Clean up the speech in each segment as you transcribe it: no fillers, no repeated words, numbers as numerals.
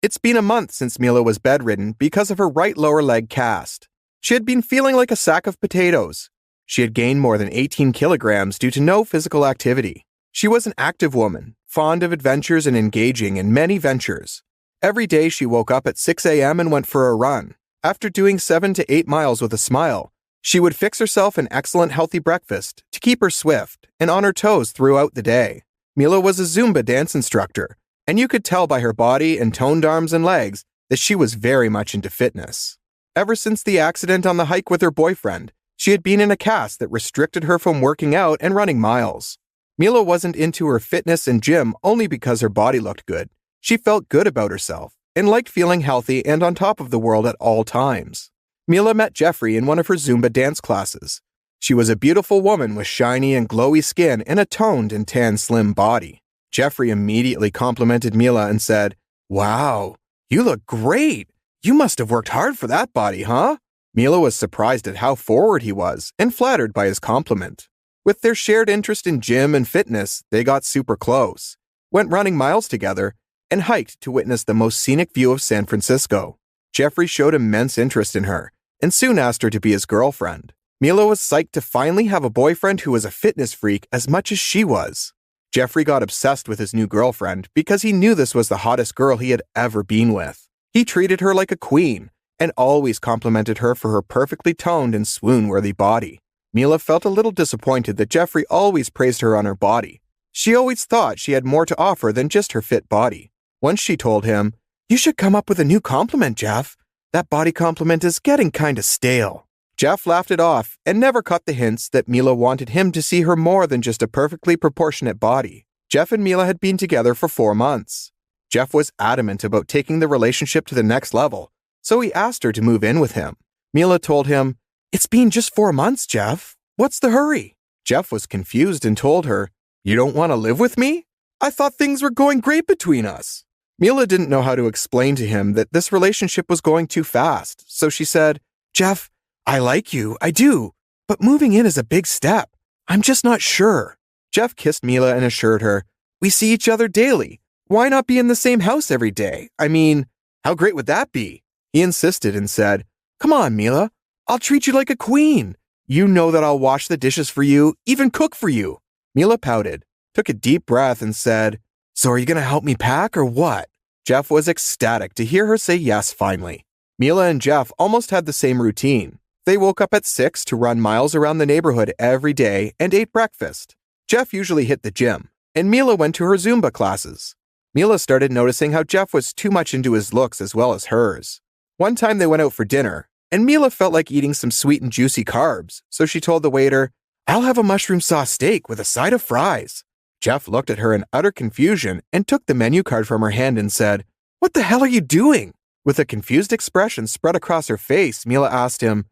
It's been a month since Mila was bedridden because of her right lower leg cast. She had been feeling like a sack of potatoes. She had gained more than 18 kilograms due to no physical activity. She was an active woman, fond of adventures and engaging in many ventures. Every day she woke up at 6 a.m. and went for a run. After doing 7 to 8 miles with a smile, she would fix herself an excellent healthy breakfast to keep her swift and on her toes throughout the day. Mila was a Zumba dance instructor, and you could tell by her body and toned arms and legs that she was very much into fitness. Ever since the accident on the hike with her boyfriend, she had been in a cast that restricted her from working out and running miles. Mila wasn't into her fitness and gym only because her body looked good. She felt good about herself and liked feeling healthy and on top of the world at all times. Mila met Jeffrey in one of her Zumba dance classes. She was a beautiful woman with shiny and glowy skin and a toned and tan slim body. Jeffrey immediately complimented Mila and said, "Wow, you look great. You must have worked hard for that body, huh?" Mila was surprised at how forward he was and flattered by his compliment. With their shared interest in gym and fitness, they got super close, went running miles together, and hiked to witness the most scenic view of San Francisco. Jeffrey showed immense interest in her and soon asked her to be his girlfriend. Mila was psyched to finally have a boyfriend who was a fitness freak as much as she was. Jeffrey got obsessed with his new girlfriend because he knew this was the hottest girl he had ever been with. He treated her like a queen and always complimented her for her perfectly toned and swoon-worthy body. Mila felt a little disappointed that Jeffrey always praised her on her body. She always thought she had more to offer than just her fit body. Once she told him, "You should come up with a new compliment, Jeff. That body compliment is getting kinda stale." Jeff laughed it off and never caught the hints that Mila wanted him to see her more than just a perfectly proportionate body. Jeff and Mila had been together for 4 months. Jeff was adamant about taking the relationship to the next level, so he asked her to move in with him. Mila told him, "It's been just 4 months, Jeff. What's the hurry?" Jeff was confused and told her, "You don't want to live with me? I thought things were going great between us." Mila didn't know how to explain to him that this relationship was going too fast, so she said, "Jeff, I like you, I do, but moving in is a big step. I'm just not sure." Jeff kissed Mila and assured her, "We see each other daily. Why not be in the same house every day? I mean, how great would that be?" He insisted and said, "Come on, Mila. I'll treat you like a queen. You know that I'll wash the dishes for you, even cook for you." Mila pouted, took a deep breath and said, "So are you going to help me pack or what?" Jeff was ecstatic to hear her say yes finally. Mila and Jeff almost had the same routine. They woke up at 6 to run miles around the neighborhood every day and ate breakfast. Jeff usually hit the gym, and Mila went to her Zumba classes. Mila started noticing how Jeff was too much into his looks as well as hers. One time they went out for dinner, and Mila felt like eating some sweet and juicy carbs, so she told the waiter, "I'll have a mushroom sauce steak with a side of fries." Jeff looked at her in utter confusion and took the menu card from her hand and said, "What the hell are you doing?" With a confused expression spread across her face, Mila asked him,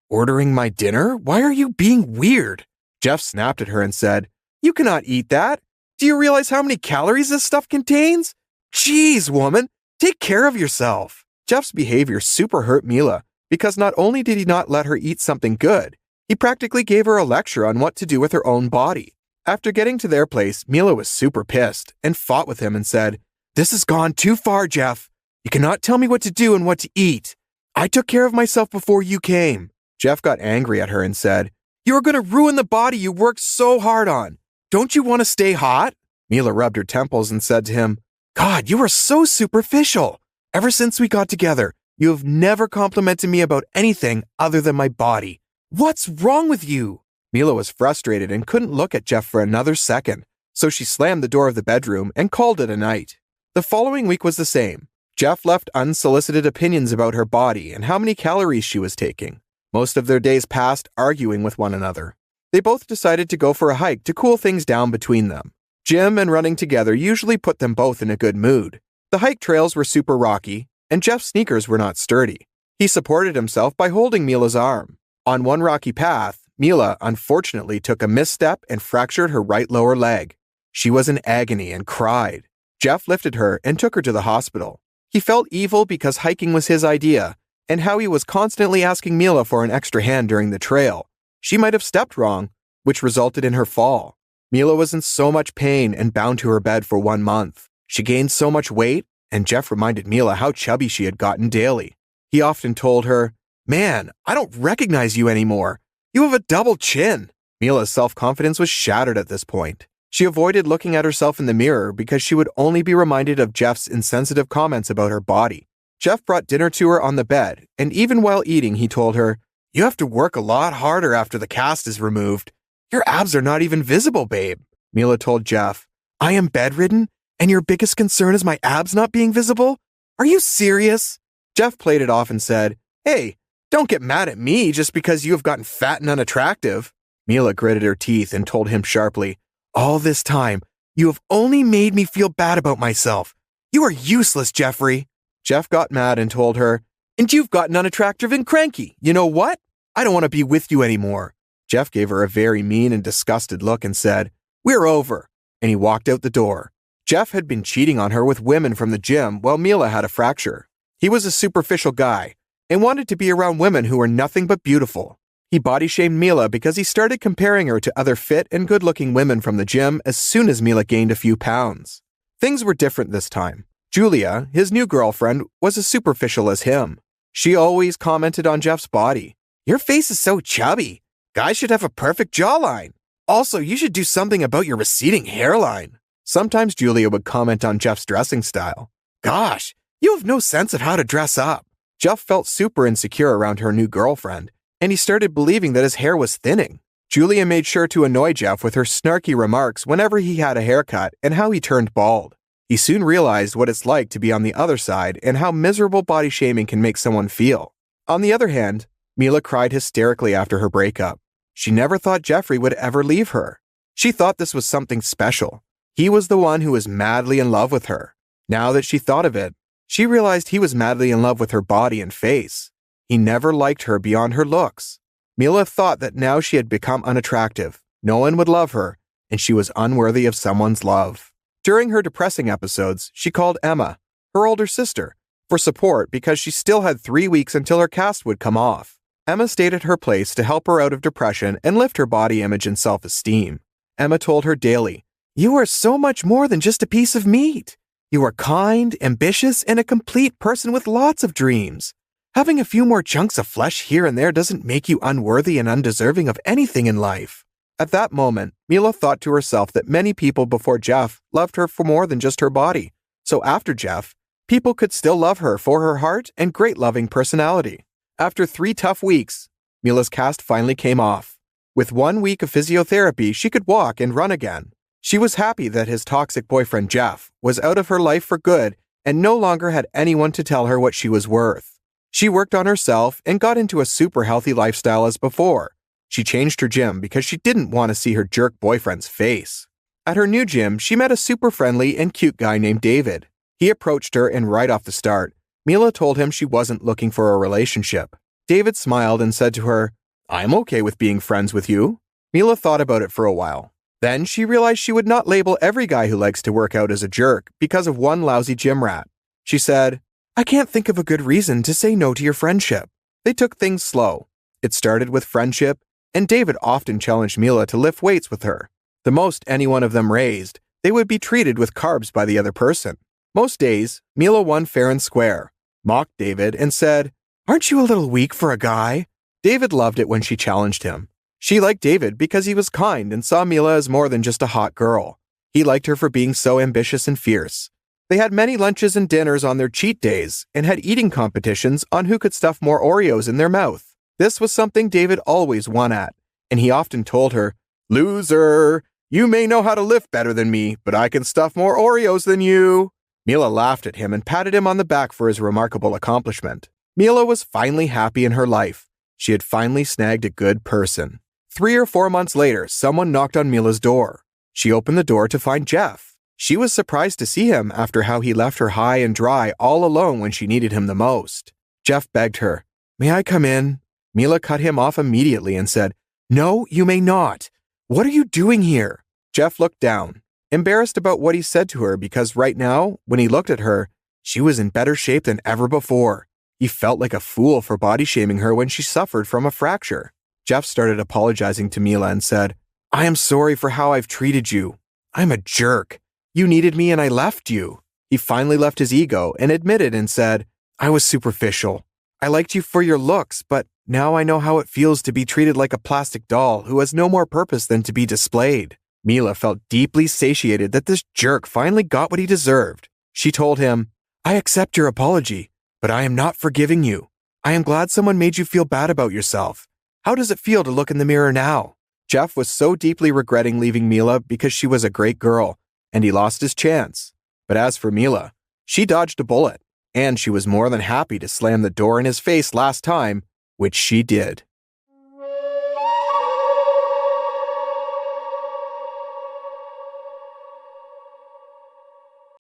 Ordering my dinner? Why are you being weird?" Jeff snapped at her and said, "You cannot eat that. Do you realize how many calories this stuff contains? Jeez, woman, take care of yourself." Jeff's behavior super hurt Mila because not only did he not let her eat something good, he practically gave her a lecture on what to do with her own body. After getting to their place, Mila was super pissed and fought with him and said, "This has gone too far, Jeff. You cannot tell me what to do and what to eat. I took care of myself before you came." Jeff got angry at her and said, "You are going to ruin the body you worked so hard on. Don't you want to stay hot?" Mila rubbed her temples and said to him, "God, you are so superficial. Ever since we got together, you have never complimented me about anything other than my body. What's wrong with you?" Mila was frustrated and couldn't look at Jeff for another second, so she slammed the door of the bedroom and called it a night. The following week was the same. Jeff left unsolicited opinions about her body and how many calories she was taking. Most of their days passed arguing with one another. They both decided to go for a hike to cool things down between them. Gym and running together usually put them both in a good mood. The hike trails were super rocky, and Jeff's sneakers were not sturdy. He supported himself by holding Mila's arm. On one rocky path, Mila unfortunately took a misstep and fractured her right lower leg. She was in agony and cried. Jeff lifted her and took her to the hospital. He felt evil because hiking was his idea, and how he was constantly asking Mila for an extra hand during the trail. She might have stepped wrong, which resulted in her fall. Mila was in so much pain and bound to her bed for 1 month. She gained so much weight and Jeff reminded Mila how chubby she had gotten daily. He often told her, "Man, I don't recognize you anymore. You have a double chin." Mila's self-confidence was shattered at this point. She avoided looking at herself in the mirror because she would only be reminded of Jeff's insensitive comments about her body. Jeff brought dinner to her on the bed, and even while eating, he told her, "You have to work a lot harder after the cast is removed. Your abs are not even visible, babe." Mila told Jeff, "I am bedridden, and your biggest concern is my abs not being visible? Are you serious?" Jeff played it off and said, "Hey, don't get mad at me just because you have gotten fat and unattractive." Mila gritted her teeth and told him sharply, "All this time, you have only made me feel bad about myself. You are useless, Jeffrey." Jeff got mad and told her, "And you've gotten unattractive and cranky. You know what? I don't want to be with you anymore." Jeff gave her a very mean and disgusted look and said, "We're over," and he walked out the door. Jeff had been cheating on her with women from the gym while Mila had a fracture. He was a superficial guy and wanted to be around women who were nothing but beautiful. He body-shamed Mila because he started comparing her to other fit and good-looking women from the gym as soon as Mila gained a few pounds. Things were different this time. Julia, his new girlfriend, was as superficial as him. She always commented on Jeff's body. "Your face is so chubby. Guys should have a perfect jawline. Also, you should do something about your receding hairline." Sometimes Julia would comment on Jeff's dressing style. "Gosh, you have no sense of how to dress up." Jeff felt super insecure around her new girlfriend, and he started believing that his hair was thinning. Julia made sure to annoy Jeff with her snarky remarks whenever he had a haircut and how he turned bald. He soon realized what it's like to be on the other side and how miserable body shaming can make someone feel. On the other hand, Mila cried hysterically after her breakup. She never thought Jeffrey would ever leave her. She thought this was something special. He was the one who was madly in love with her. Now that she thought of it, she realized he was madly in love with her body and face. He never liked her beyond her looks. Mila thought that now she had become unattractive, no one would love her, and she was unworthy of someone's love. During her depressing episodes, she called Emma, her older sister, for support because she still had 3 weeks until her cast would come off. Emma stayed at her place to help her out of depression and lift her body image and self-esteem. Emma told her daily, "You are so much more than just a piece of meat. You are kind, ambitious, and a complete person with lots of dreams. Having a few more chunks of flesh here and there doesn't make you unworthy and undeserving of anything in life." At that moment, Mila thought to herself that many people before Jeff loved her for more than just her body. So after Jeff, people could still love her for her heart and great loving personality. After 3 tough weeks, Mila's cast finally came off. With 1 week of physiotherapy, she could walk and run again. She was happy that his toxic boyfriend Jeff was out of her life for good and no longer had anyone to tell her what she was worth. She worked on herself and got into a super healthy lifestyle as before. She changed her gym because she didn't want to see her jerk boyfriend's face. At her new gym, she met a super friendly and cute guy named David. He approached her and right off the start, Mila told him she wasn't looking for a relationship. David smiled and said to her, "I'm okay with being friends with you." Mila thought about it for a while. Then she realized she would not label every guy who likes to work out as a jerk because of one lousy gym rat. She said, "I can't think of a good reason to say no to your friendship." They took things slow. It started with friendship, and David often challenged Mila to lift weights with her. The most any one of them raised, they would be treated with carbs by the other person. Most days, Mila won fair and square, mocked David, and said, "Aren't you a little weak for a guy?" David loved it when she challenged him. She liked David because he was kind and saw Mila as more than just a hot girl. He liked her for being so ambitious and fierce. They had many lunches and dinners on their cheat days and had eating competitions on who could stuff more Oreos in their mouth. This was something David always won at, and he often told her, "Loser, you may know how to lift better than me, but I can stuff more Oreos than you." Mila laughed at him and patted him on the back for his remarkable accomplishment. Mila was finally happy in her life. She had finally snagged a good person. 3 or 4 months later, someone knocked on Mila's door. She opened the door to find Jeff. She was surprised to see him after how he left her high and dry all alone when she needed him the most. Jeff begged her, "May I come in?" Mila cut him off immediately and said, "No, you may not. What are you doing here?" Jeff looked down, embarrassed about what he said to her because right now, when he looked at her, she was in better shape than ever before. He felt like a fool for body shaming her when she suffered from a fracture. Jeff started apologizing to Mila and said, "I am sorry for how I've treated you. I'm a jerk. You needed me and I left you." He finally left his ego and admitted and said, "I was superficial. I liked you for your looks, but now I know how it feels to be treated like a plastic doll who has no more purpose than to be displayed." Mila felt deeply satiated that this jerk finally got what he deserved. She told him, "I accept your apology, but I am not forgiving you. I am glad someone made you feel bad about yourself. How does it feel to look in the mirror now?" Jeff was so deeply regretting leaving Mila because she was a great girl, and he lost his chance. But as for Mila, she dodged a bullet, and she was more than happy to slam the door in his face last time, which she did.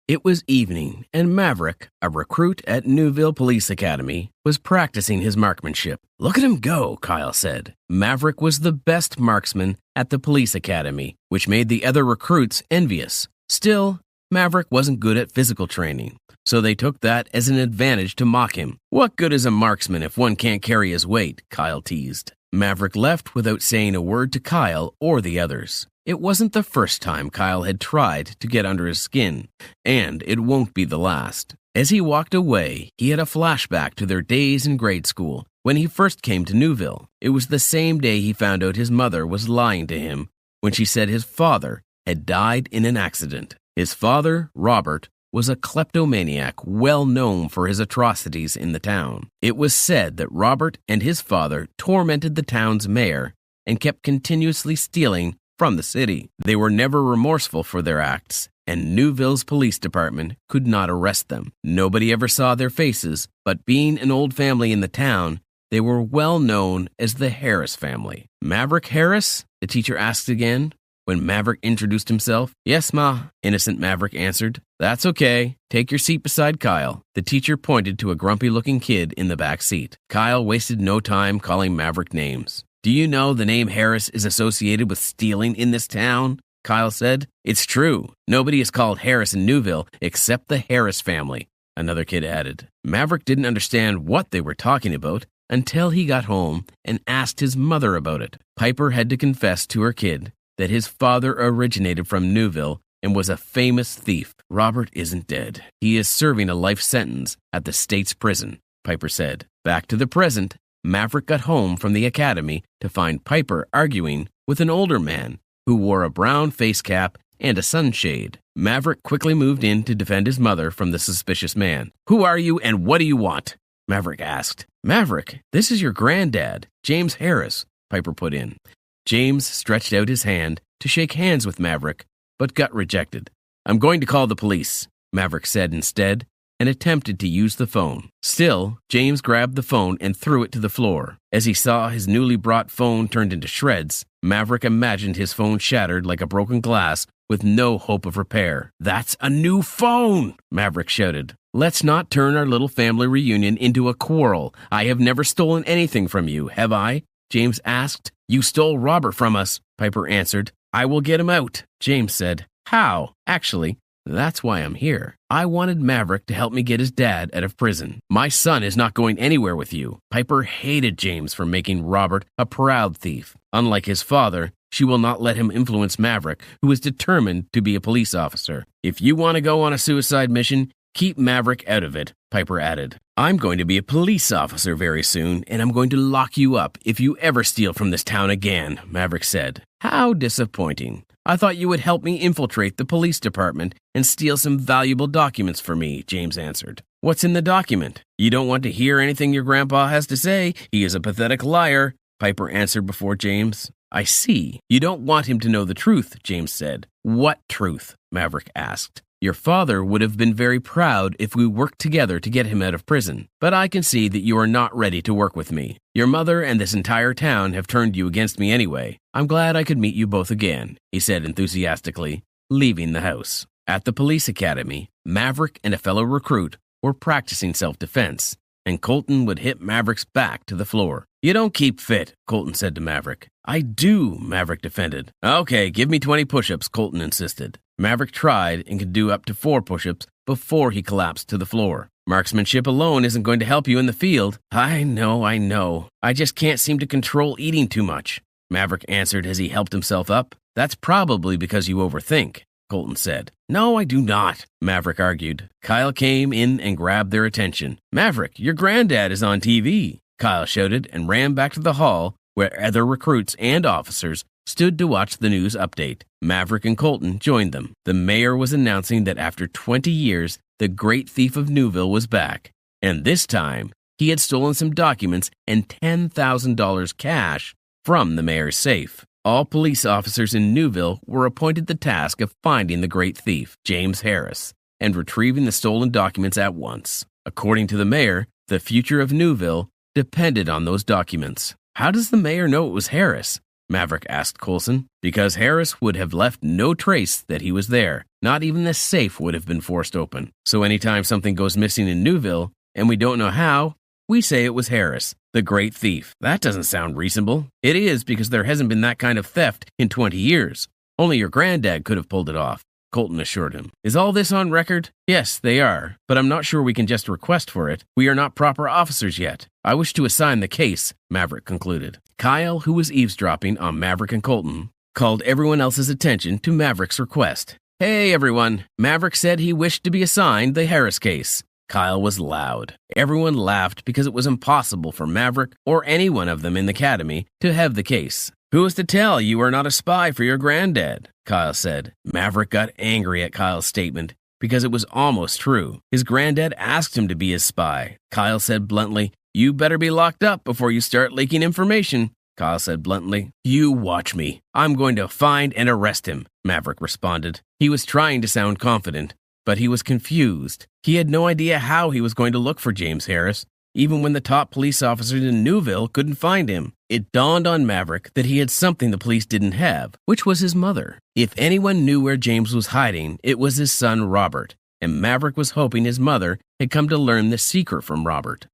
It was evening, and Maverick, a recruit at Newville Police Academy, was practicing his marksmanship. "Look at him go," Kyle said. Maverick was the best marksman at the police academy, which made the other recruits envious. Still, Maverick wasn't good at physical training, so they took that as an advantage to mock him. "What good is a marksman if one can't carry his weight?" Kyle teased. Maverick left without saying a word to Kyle or the others. It wasn't the first time Kyle had tried to get under his skin, and it won't be the last. As he walked away, he had a flashback to their days in grade school when he first came to Newville. It was the same day he found out his mother was lying to him when she said his father had died in an accident. His father, Robert, was a kleptomaniac well known for his atrocities in the town. It was said that Robert and his father tormented the town's mayor and kept continuously stealing from the city. They were never remorseful for their acts, and Newville's police department could not arrest them. Nobody ever saw their faces, but being an old family in the town, they were well known as the Harris family. "Maverick Harris?" the teacher asked again when Maverick introduced himself. "Yes, Ma," innocent Maverick answered. "That's okay. Take your seat beside Kyle." The teacher pointed to a grumpy-looking kid in the back seat. Kyle wasted no time calling Maverick names. "Do you know the name Harris is associated with stealing in this town?" Kyle said. "It's true. Nobody is called Harris in Newville except the Harris family," another kid added. Maverick didn't understand what they were talking about until he got home and asked his mother about it. Piper had to confess to her kid that his father originated from Newville and was a famous thief. "Robert isn't dead. He is serving a life sentence at the state's prison," Piper said. Back to the present, Maverick got home from the academy to find Piper arguing with an older man who wore a brown face cap and a sunshade. Maverick quickly moved in to defend his mother from the suspicious man. "Who are you and what do you want?" Maverick asked. "Maverick, this is your granddad, James Harris," Piper put in. James stretched out his hand to shake hands with Maverick, but got rejected. "I'm going to call the police," Maverick said instead, and attempted to use the phone. Still, James grabbed the phone and threw it to the floor. As he saw his newly brought phone turned into shreds, Maverick imagined his phone shattered like a broken glass with no hope of repair. "That's a new phone!" Maverick shouted. "Let's not turn our little family reunion into a quarrel. I have never stolen anything from you, have I?" James asked. "You stole Robert from us," Piper answered. "I will get him out," James said. "How?" "Actually, that's why I'm here. I wanted Maverick to help me get his dad out of prison. My son is not going anywhere with you." Piper hated James for making Robert a proud thief. Unlike his father, she will not let him influence Maverick, who is determined to be a police officer. "If you want to go on a suicide mission, keep Maverick out of it," Piper added. "I'm going to be a police officer very soon, and I'm going to lock you up if you ever steal from this town again," Maverick said. "How disappointing. I thought you would help me infiltrate the police department and steal some valuable documents for me," James answered. "What's in the document?" "You don't want to hear anything your grandpa has to say. He is a pathetic liar," Piper answered before James. "I see. You don't want him to know the truth," James said. "What truth?" Maverick asked. "Your father would have been very proud if we worked together to get him out of prison, but I can see that you are not ready to work with me. Your mother and this entire town have turned you against me anyway. I'm glad I could meet you both again," he said enthusiastically, leaving the house. At the police academy, Maverick and a fellow recruit were practicing self-defense, and Colton would hit Maverick's back to the floor. "You don't keep fit," Colton said to Maverick. "I do," Maverick defended. "Okay, give me 20 push-ups," Colton insisted. Maverick tried and could do up to 4 push-ups before he collapsed to the floor. "Marksmanship alone isn't going to help you in the field." I know. I just can't seem to control eating too much," Maverick answered as he helped himself up. "That's probably because you overthink." Colton said. No, I do not, Maverick argued. Kyle came in and grabbed their attention. Maverick, your granddad is on TV, Kyle shouted and ran back to the hall where other recruits and officers stood to watch the news update. Maverick and Colton joined them. The mayor was announcing that after 20 years, the great thief of Newville was back. And this time, he had stolen some documents and $10,000 cash from the mayor's safe. All police officers in Newville were appointed the task of finding the great thief, James Harris, and retrieving the stolen documents at once. According to the mayor, the future of Newville depended on those documents. How does the mayor know it was Harris? Maverick asked Coulson. Because Harris would have left no trace that he was there. Not even the safe would have been forced open. So anytime something goes missing in Newville, and we don't know how, we say it was Harris, the great thief. That doesn't sound reasonable. It is, because there hasn't been that kind of theft in 20 years. Only your granddad could have pulled it off, Colton assured him. Is all this on record? Yes, they are, but I'm not sure we can just request for it. We are not proper officers yet. I wish to assign the case, Maverick concluded. Kyle, who was eavesdropping on Maverick and Colton, called everyone else's attention to Maverick's request. Hey, everyone. Maverick said he wished to be assigned the Harris case. Kyle was loud. Everyone laughed because it was impossible for Maverick or any one of them in the academy to have the case. Who is to tell you are not a spy for your granddad? Kyle said. Maverick got angry at Kyle's statement because it was almost true. His granddad asked him to be his spy. Kyle said bluntly, You better be locked up before you start leaking information. Kyle said bluntly. You watch me. I'm going to find and arrest him, Maverick responded. He was trying to sound confident, but he was confused. He had no idea how he was going to look for James Harris, even when the top police officers in Newville couldn't find him. It dawned on Maverick that he had something the police didn't have, which was his mother. If anyone knew where James was hiding, it was his son Robert, and Maverick was hoping his mother had come to learn the secret from Robert.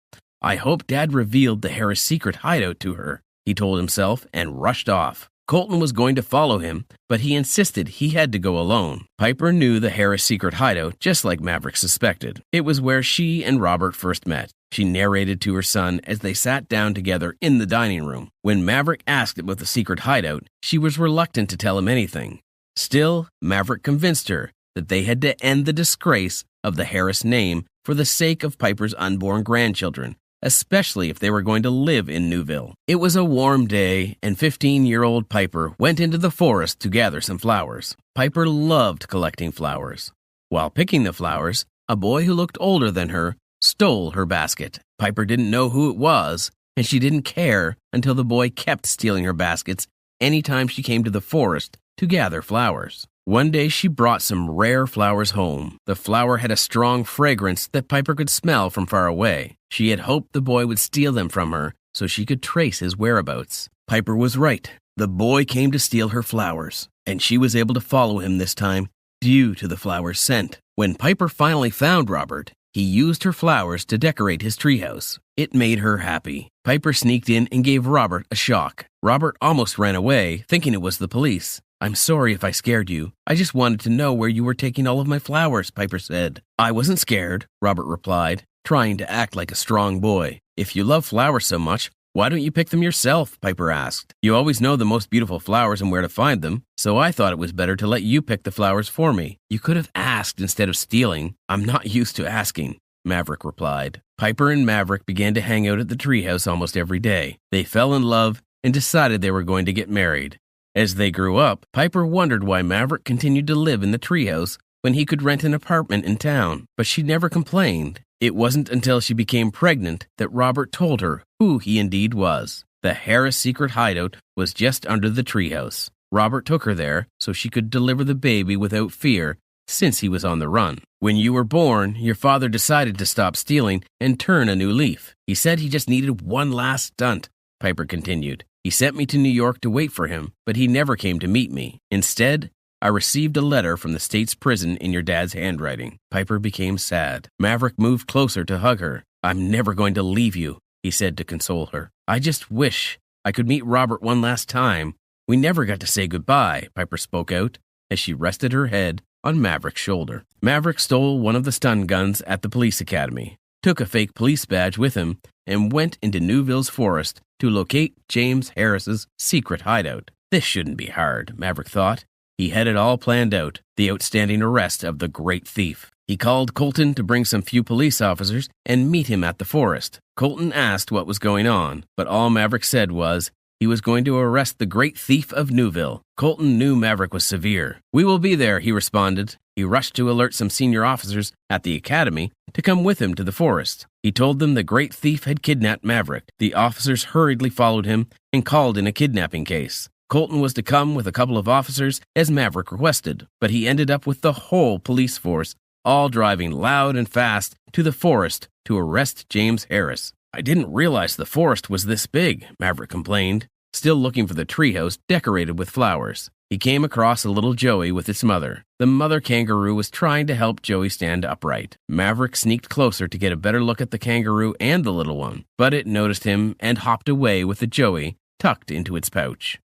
I hope Dad revealed the Harris secret hideout to her, he told himself and rushed off. Colton was going to follow him, but he insisted he had to go alone. Piper knew the Harris secret hideout just like Maverick suspected. It was where she and Robert first met. She narrated to her son as they sat down together in the dining room. When Maverick asked about the secret hideout, she was reluctant to tell him anything. Still, Maverick convinced her that they had to end the disgrace of the Harris name for the sake of Piper's unborn grandchildren, especially if they were going to live in Newville. It was a warm day, and 15-year-old Piper went into the forest to gather some flowers. Piper loved collecting flowers. While picking the flowers, a boy who looked older than her stole her basket. Piper didn't know who it was, and she didn't care until the boy kept stealing her baskets anytime she came to the forest to gather flowers. One day she brought some rare flowers home. The flower had a strong fragrance that Piper could smell from far away. She had hoped the boy would steal them from her so she could trace his whereabouts. Piper was right. The boy came to steal her flowers, and she was able to follow him this time due to the flower's scent. When Piper finally found Robert, he used her flowers to decorate his treehouse. It made her happy. Piper sneaked in and gave Robert a shock. Robert almost ran away, thinking it was the police. I'm sorry if I scared you. I just wanted to know where you were taking all of my flowers, Piper said. I wasn't scared, Robert replied, trying to act like a strong boy. If you love flowers so much, why don't you pick them yourself? Piper asked. You always know the most beautiful flowers and where to find them, so I thought it was better to let you pick the flowers for me. You could have asked instead of stealing. I'm not used to asking, Maverick replied. Piper and Maverick began to hang out at the treehouse almost every day. They fell in love and decided they were going to get married. As they grew up, Piper wondered why Maverick continued to live in the treehouse when he could rent an apartment in town, but she never complained. It wasn't until she became pregnant that Robert told her who he indeed was. The Harris secret hideout was just under the treehouse. Robert took her there so she could deliver the baby without fear, since he was on the run. When you were born, your father decided to stop stealing and turn a new leaf. He said he just needed one last stunt, Piper continued. He sent me to New York to wait for him, but he never came to meet me. Instead, I received a letter from the state's prison in your dad's handwriting. Piper became sad. Maverick moved closer to hug her. I'm never going to leave you, he said to console her. I just wish I could meet Robert one last time. We never got to say goodbye, Piper spoke out as she rested her head on Maverick's shoulder. Maverick stole one of the stun guns at the police academy, took a fake police badge with him, and went into Newville's forest to locate James Harris's secret hideout. This shouldn't be hard, Maverick thought. He had it all planned out. the outstanding arrest of the great thief. He called Colton to bring some few police officers and meet him at the forest. Colton asked what was going on, but all Maverick said was he was going to arrest the great thief of Newville. Colton knew Maverick was severe. "We will be there," he responded. He rushed to alert some senior officers at the academy to come with him to the forest. He told them the great thief had kidnapped Maverick. The officers hurriedly followed him and called in a kidnapping case. Colton was to come with a couple of officers as Maverick requested, but he ended up with the whole police force, all driving loud and fast to the forest to arrest James Harris. "I didn't realize the forest was this big," Maverick complained, still looking for the treehouse decorated with flowers. He came across a little Joey with its mother. The mother kangaroo was trying to help Joey stand upright. Maverick sneaked closer to get a better look at the kangaroo and the little one, but it noticed him and hopped away with the Joey tucked into its pouch.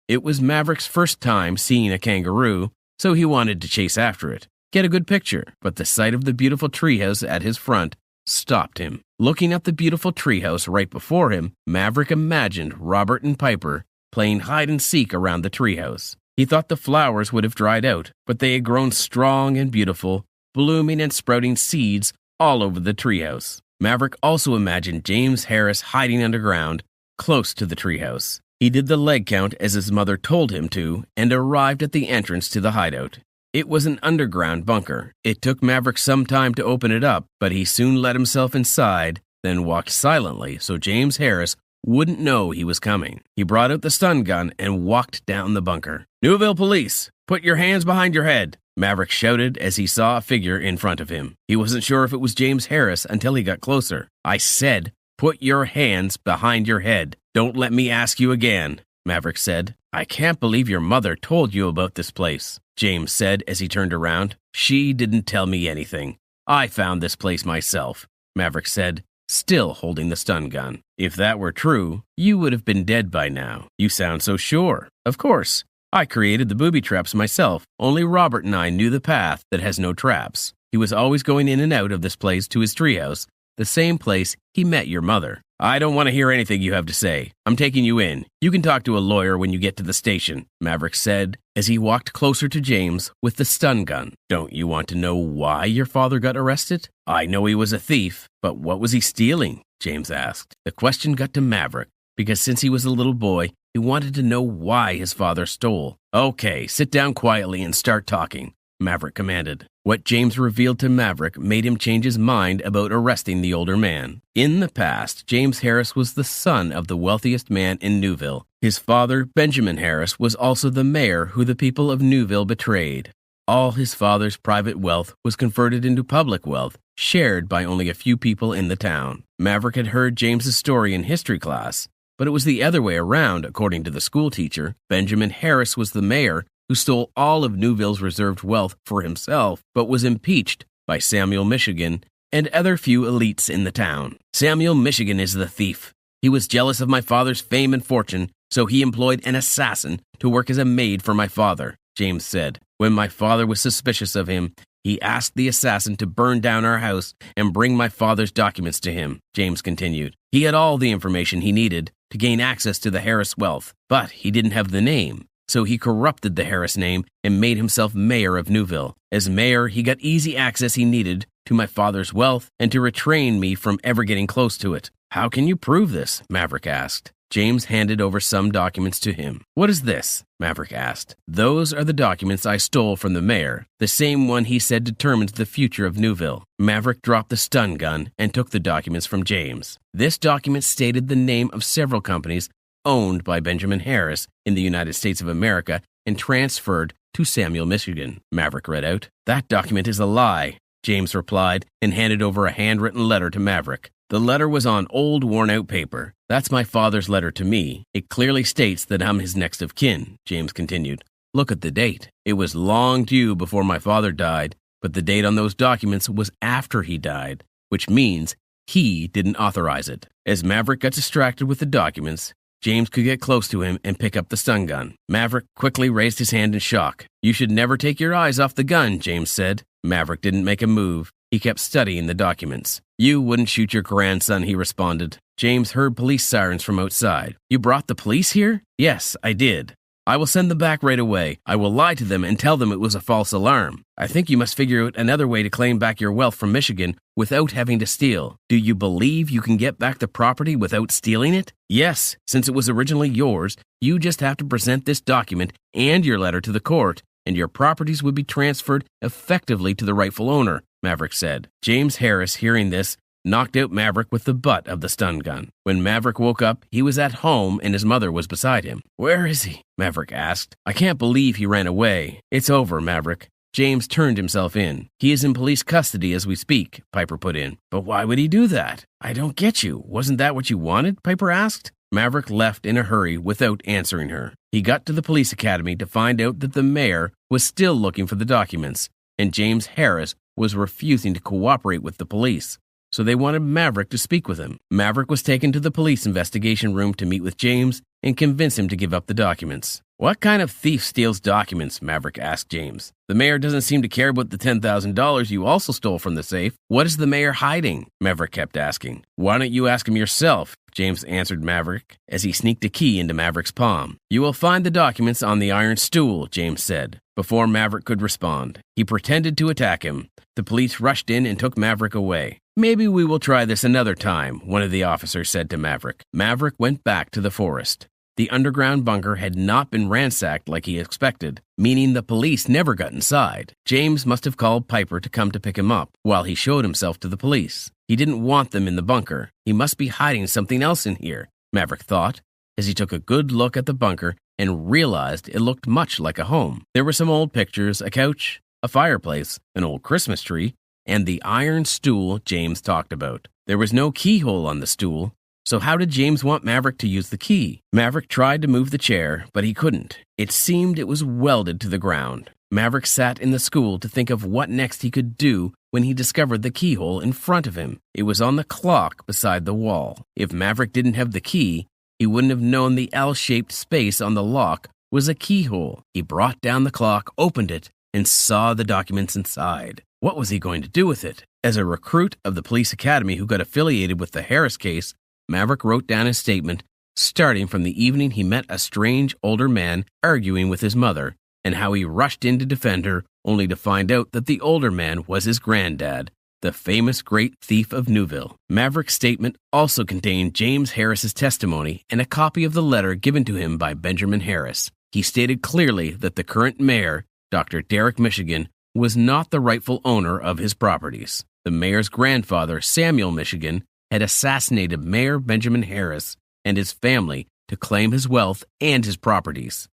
It was Maverick's first time seeing a kangaroo, so he wanted to chase after it, get a good picture, but the sight of the beautiful treehouse at his front stopped him. Looking at the beautiful treehouse right before him, Maverick imagined Robert and Piper playing hide-and-seek around the treehouse. He thought the flowers would have dried out, but they had grown strong and beautiful, blooming and sprouting seeds all over the treehouse. Maverick also imagined James Harris hiding underground, close to the treehouse. He did the leg count as his mother told him to and arrived at the entrance to the hideout. It was an underground bunker. It took Maverick some time to open it up, but he soon let himself inside, then walked silently so James Harris wouldn't know he was coming. He brought out the stun gun and walked down the bunker. "Newville Police, put your hands behind your head," Maverick shouted as he saw a figure in front of him. He wasn't sure if it was James Harris until he got closer. "I said, put your hands behind your head. Don't let me ask you again," Maverick said. "I can't believe your mother told you about this place," James said as he turned around. "She didn't tell me anything. I found this place myself," Maverick said, still holding the stun gun. "If that were true, you would have been dead by now. You sound so sure." "Of course. I created the booby traps myself. Only Robert and I knew the path that has no traps. He was always going in and out of this place to his treehouse, the same place he met your mother." "I don't want to hear anything you have to say. I'm taking you in. You can talk to a lawyer when you get to the station," Maverick said as he walked closer to James with the stun gun. "Don't you want to know why your father got arrested?" "I know he was a thief, but what was he stealing?" James asked. The question got to Maverick because since he was a little boy, he wanted to know why his father stole. "Okay, sit down quietly and start talking," Maverick commanded. What James revealed to Maverick made him change his mind about arresting the older man. In the past, James Harris was the son of the wealthiest man in Newville. His father, Benjamin Harris, was also the mayor who the people of Newville betrayed. All his father's private wealth was converted into public wealth, shared by only a few people in the town. Maverick had heard James's story in history class, but it was the other way around, according to the school teacher. Benjamin Harris was the mayor who stole all of Newville's reserved wealth for himself, but was impeached by Samuel Michigan and other few elites in the town. "Samuel Michigan is the thief. He was jealous of my father's fame and fortune, so he employed an assassin to work as a maid for my father," James said. "When my father was suspicious of him, he asked the assassin to burn down our house and bring my father's documents to him," James continued. "He had all the information he needed to gain access to the Harris wealth, but he didn't have the name. So he corrupted the Harris name and made himself mayor of Newville. As mayor, he got easy access he needed to my father's wealth and to restrain me from ever getting close to it." "How can you prove this?" Maverick asked. James handed over some documents to him. "What is this?" Maverick asked. "Those are the documents I stole from the mayor, the same one he said determines the future of Newville." Maverick dropped the stun gun and took the documents from James. This document stated the name of several companies owned by Benjamin Harris in the United States of America and transferred to Samuel Michigan. Maverick read out. "That document is a lie," James replied and handed over a handwritten letter to Maverick. The letter was on old, worn-out paper. "That's my father's letter to me. It clearly states that I'm his next of kin," James continued. "Look at the date. It was long due before my father died, but the date on those documents was after he died, which means he didn't authorize it." As Maverick got distracted with the documents, James could get close to him and pick up the stun gun. Maverick quickly raised his hand in shock. "You should never take your eyes off the gun," James said. Maverick didn't make a move. He kept studying the documents. "You wouldn't shoot your grandson," he responded. James heard police sirens from outside. "You brought the police here?" "Yes, I did. I will send them back right away. I will lie to them and tell them it was a false alarm. I think you must figure out another way to claim back your wealth from Michigan without having to steal. Do you believe you can get back the property without stealing it? Yes, since it was originally yours, you just have to present this document and your letter to the court, and your properties would be transferred effectively to the rightful owner, Maverick said. James Harris, hearing this, knocked out Maverick with the butt of the stun gun. When Maverick woke up, he was at home and his mother was beside him. "Where is he?" Maverick asked. "I can't believe he ran away." "It's over, Maverick." James turned himself in. "He is in police custody as we speak," Piper put in. "But why would he do that?" "I don't get you. Wasn't that what you wanted?" Piper asked. Maverick left in a hurry without answering her. He got to the police academy to find out that the mayor was still looking for the documents, and James Harris was refusing to cooperate with the police. So they wanted Maverick to speak with him. Maverick was taken to the police investigation room to meet with James and convince him to give up the documents. "What kind of thief steals documents?" Maverick asked James. "The mayor doesn't seem to care about the $10,000 you also stole from the safe. What is the mayor hiding?" Maverick kept asking. "Why don't you ask him yourself?" James answered Maverick as he sneaked a key into Maverick's palm. "You will find the documents on the iron stool," James said. Before Maverick could respond, he pretended to attack him. The police rushed in and took Maverick away. "Maybe we will try this another time," one of the officers said to Maverick. Maverick went back to the forest. The underground bunker had not been ransacked like he expected, meaning the police never got inside. James must have called Piper to come to pick him up while he showed himself to the police. He didn't want them in the bunker. He must be hiding something else in here, Maverick thought, as he took a good look at the bunker and realized it looked much like a home. There were some old pictures, a couch, a fireplace, an old Christmas tree, and the iron stool James talked about. There was no keyhole on the stool, so how did James want Maverick to use the key? Maverick tried to move the chair, but he couldn't. It seemed it was welded to the ground. Maverick sat in the school to think of what next he could do when he discovered the keyhole in front of him. It was on the clock beside the wall. If Maverick didn't have the key, he wouldn't have known the L-shaped space on the lock was a keyhole. He brought down the clock, opened it, and saw the documents inside. What was he going to do with it? As a recruit of the police academy who got affiliated with the Harris case, Maverick wrote down his statement, starting from the evening he met a strange older man arguing with his mother, and how he rushed in to defend her, only to find out that the older man was his granddad, the famous great thief of Newville. Maverick's statement also contained James Harris's testimony and a copy of the letter given to him by Benjamin Harris. He stated clearly that the current mayor, Dr. Derek Michigan, was not the rightful owner of his properties. The mayor's grandfather, Samuel Michigan, had assassinated Mayor Benjamin Harris and his family to claim his wealth and his properties.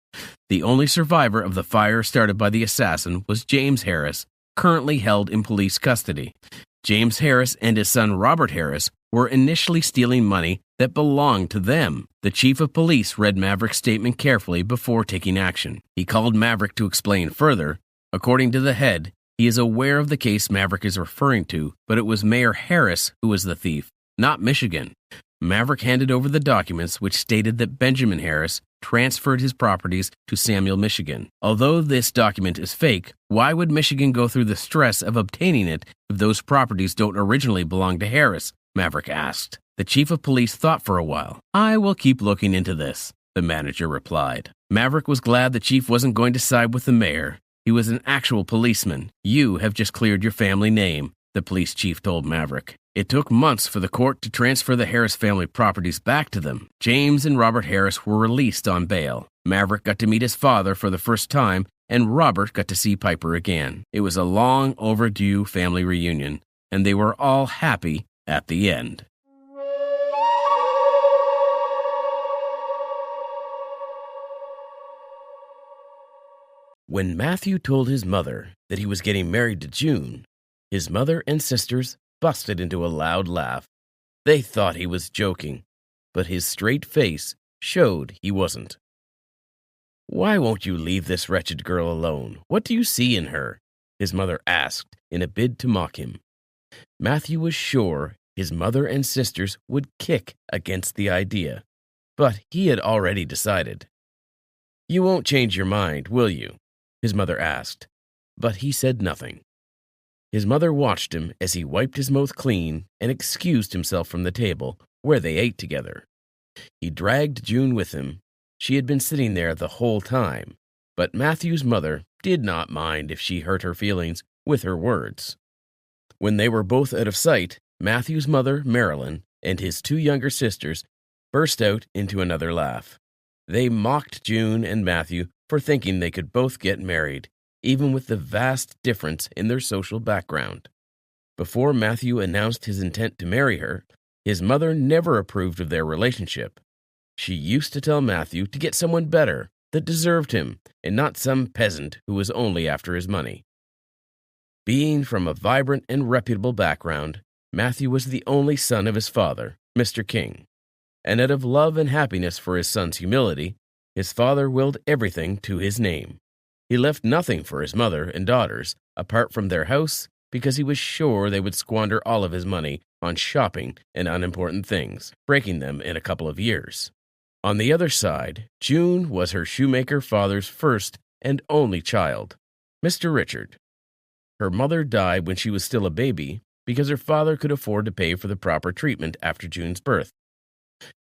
The only survivor of the fire started by the assassin was James Harris, currently held in police custody. James Harris and his son Robert Harris were initially stealing money that belonged to them. The chief of police read Maverick's statement carefully before taking action. He called Maverick to explain further. According to the head, he is aware of the case Maverick is referring to, but it was Mayor Harris who was the thief, not Michigan. Maverick handed over the documents which stated that Benjamin Harris transferred his properties to Samuel Michigan. Although this document is fake, why would Michigan go through the stress of obtaining it if those properties don't originally belong to Harris? Maverick asked. The chief of police thought for a while. "I will keep looking into this," the manager replied. Maverick was glad the chief wasn't going to side with the mayor. He was an actual policeman. "You have just cleared your family name," the police chief told Maverick. It took months for the court to transfer the Harris family properties back to them. James and Robert Harris were released on bail. Maverick got to meet his father for the first time, and Robert got to see Piper again. It was a long overdue family reunion, and they were all happy at the end. When Matthew told his mother that he was getting married to June, his mother and sisters busted into a loud laugh. They thought he was joking, but his straight face showed he wasn't. "Why won't you leave this wretched girl alone? What do you see in her?" his mother asked in a bid to mock him. Matthew was sure his mother and sisters would kick against the idea, but he had already decided. "You won't change your mind, will you?" his mother asked, but he said nothing. His mother watched him as he wiped his mouth clean and excused himself from the table where they ate together. He dragged June with him, She had been sitting there the whole time, but Matthew's mother did not mind if she hurt her feelings with her words. When they were both out of sight, Matthew's mother, Marilyn, and his two younger sisters burst out into another laugh. They mocked June and Matthew for thinking they could both get married, even with the vast difference in their social background. Before Matthew announced his intent to marry her, his mother never approved of their relationship. She used to tell Matthew to get someone better that deserved him and not some peasant who was only after his money. Being from a vibrant and reputable background, Matthew was the only son of his father, Mr. King, and out of love and happiness for his son's humility, his father willed everything to his name. He left nothing for his mother and daughters apart from their house because he was sure they would squander all of his money on shopping and unimportant things, breaking them in a couple of years. On the other side, June was her shoemaker father's first and only child, Mr. Richard. Her mother died when she was still a baby because her father could afford to pay for the proper treatment after June's birth.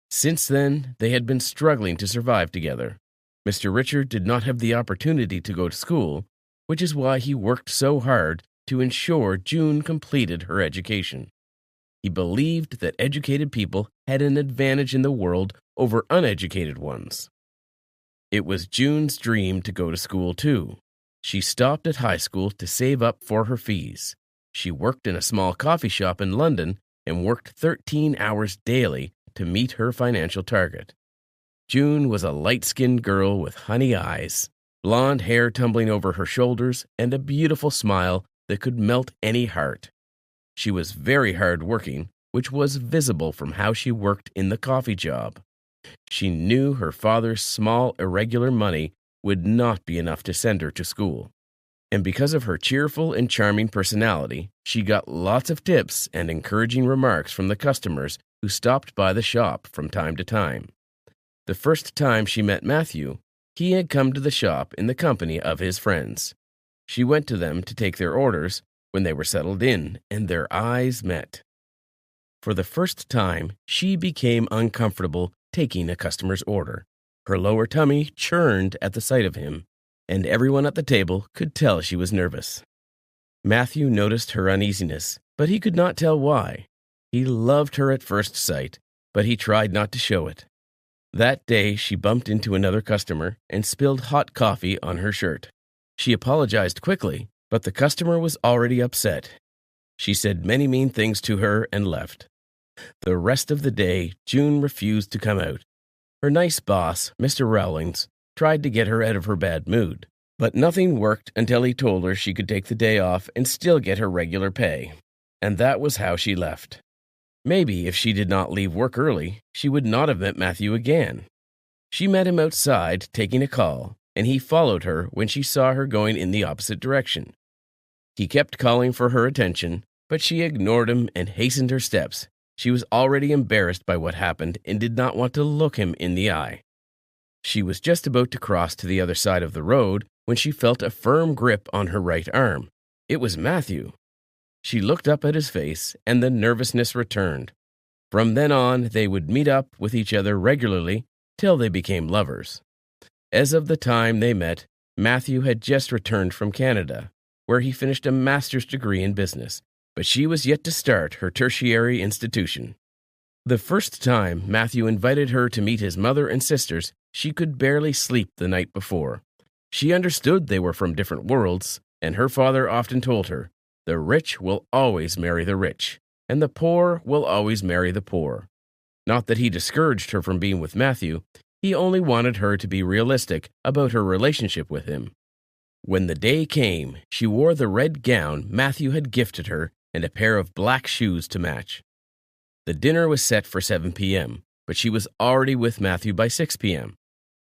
Since then, they had been struggling to survive together. Mr. Richard did not have the opportunity to go to school, which is why he worked so hard to ensure June completed her education. He believed that educated people had an advantage in the world over uneducated ones. It was June's dream to go to school too. She stopped at high school to save up for her fees. She worked in a small coffee shop in London and worked 13 hours daily to meet her financial target. June was a light-skinned girl with honey eyes, blonde hair tumbling over her shoulders, and a beautiful smile that could melt any heart. She was very hard-working, which was visible from how she worked in the coffee job. She knew her father's small, irregular money would not be enough to send her to school. And because of her cheerful and charming personality, she got lots of tips and encouraging remarks from the customers who stopped by the shop from time to time. The first time she met Matthew, he had come to the shop in the company of his friends. She went to them to take their orders when they were settled in, and their eyes met. For the first time, she became uncomfortable taking a customer's order. Her lower tummy churned at the sight of him, and everyone at the table could tell she was nervous. Matthew noticed her uneasiness, but he could not tell why. He loved her at first sight, but he tried not to show it. That day, she bumped into another customer and spilled hot coffee on her shirt. She apologized quickly, but the customer was already upset. She said many mean things to her and left. The rest of the day, June refused to come out. Her nice boss, Mr. Rowlings, tried to get her out of her bad mood, but nothing worked until he told her she could take the day off and still get her regular pay. And that was how she left. Maybe if she did not leave work early, she would not have met Matthew again. She met him outside taking a call, and he followed her when she saw her going in the opposite direction. He kept calling for her attention, but she ignored him and hastened her steps. She was already embarrassed by what happened and did not want to look him in the eye. She was just about to cross to the other side of the road when she felt a firm grip on her right arm. It was Matthew. She looked up at his face, and the nervousness returned. From then on, they would meet up with each other regularly till they became lovers. As of the time they met, Matthew had just returned from Canada, where he finished a master's degree in business, but she was yet to start her tertiary institution. The first time Matthew invited her to meet his mother and sisters, she could barely sleep the night before. She understood they were from different worlds, and her father often told her, "The rich will always marry the rich, and the poor will always marry the poor." Not that he discouraged her from being with Matthew, he only wanted her to be realistic about her relationship with him. When the day came, she wore the red gown Matthew had gifted her and a pair of black shoes to match. The dinner was set for 7 p.m., but she was already with Matthew by 6 p.m.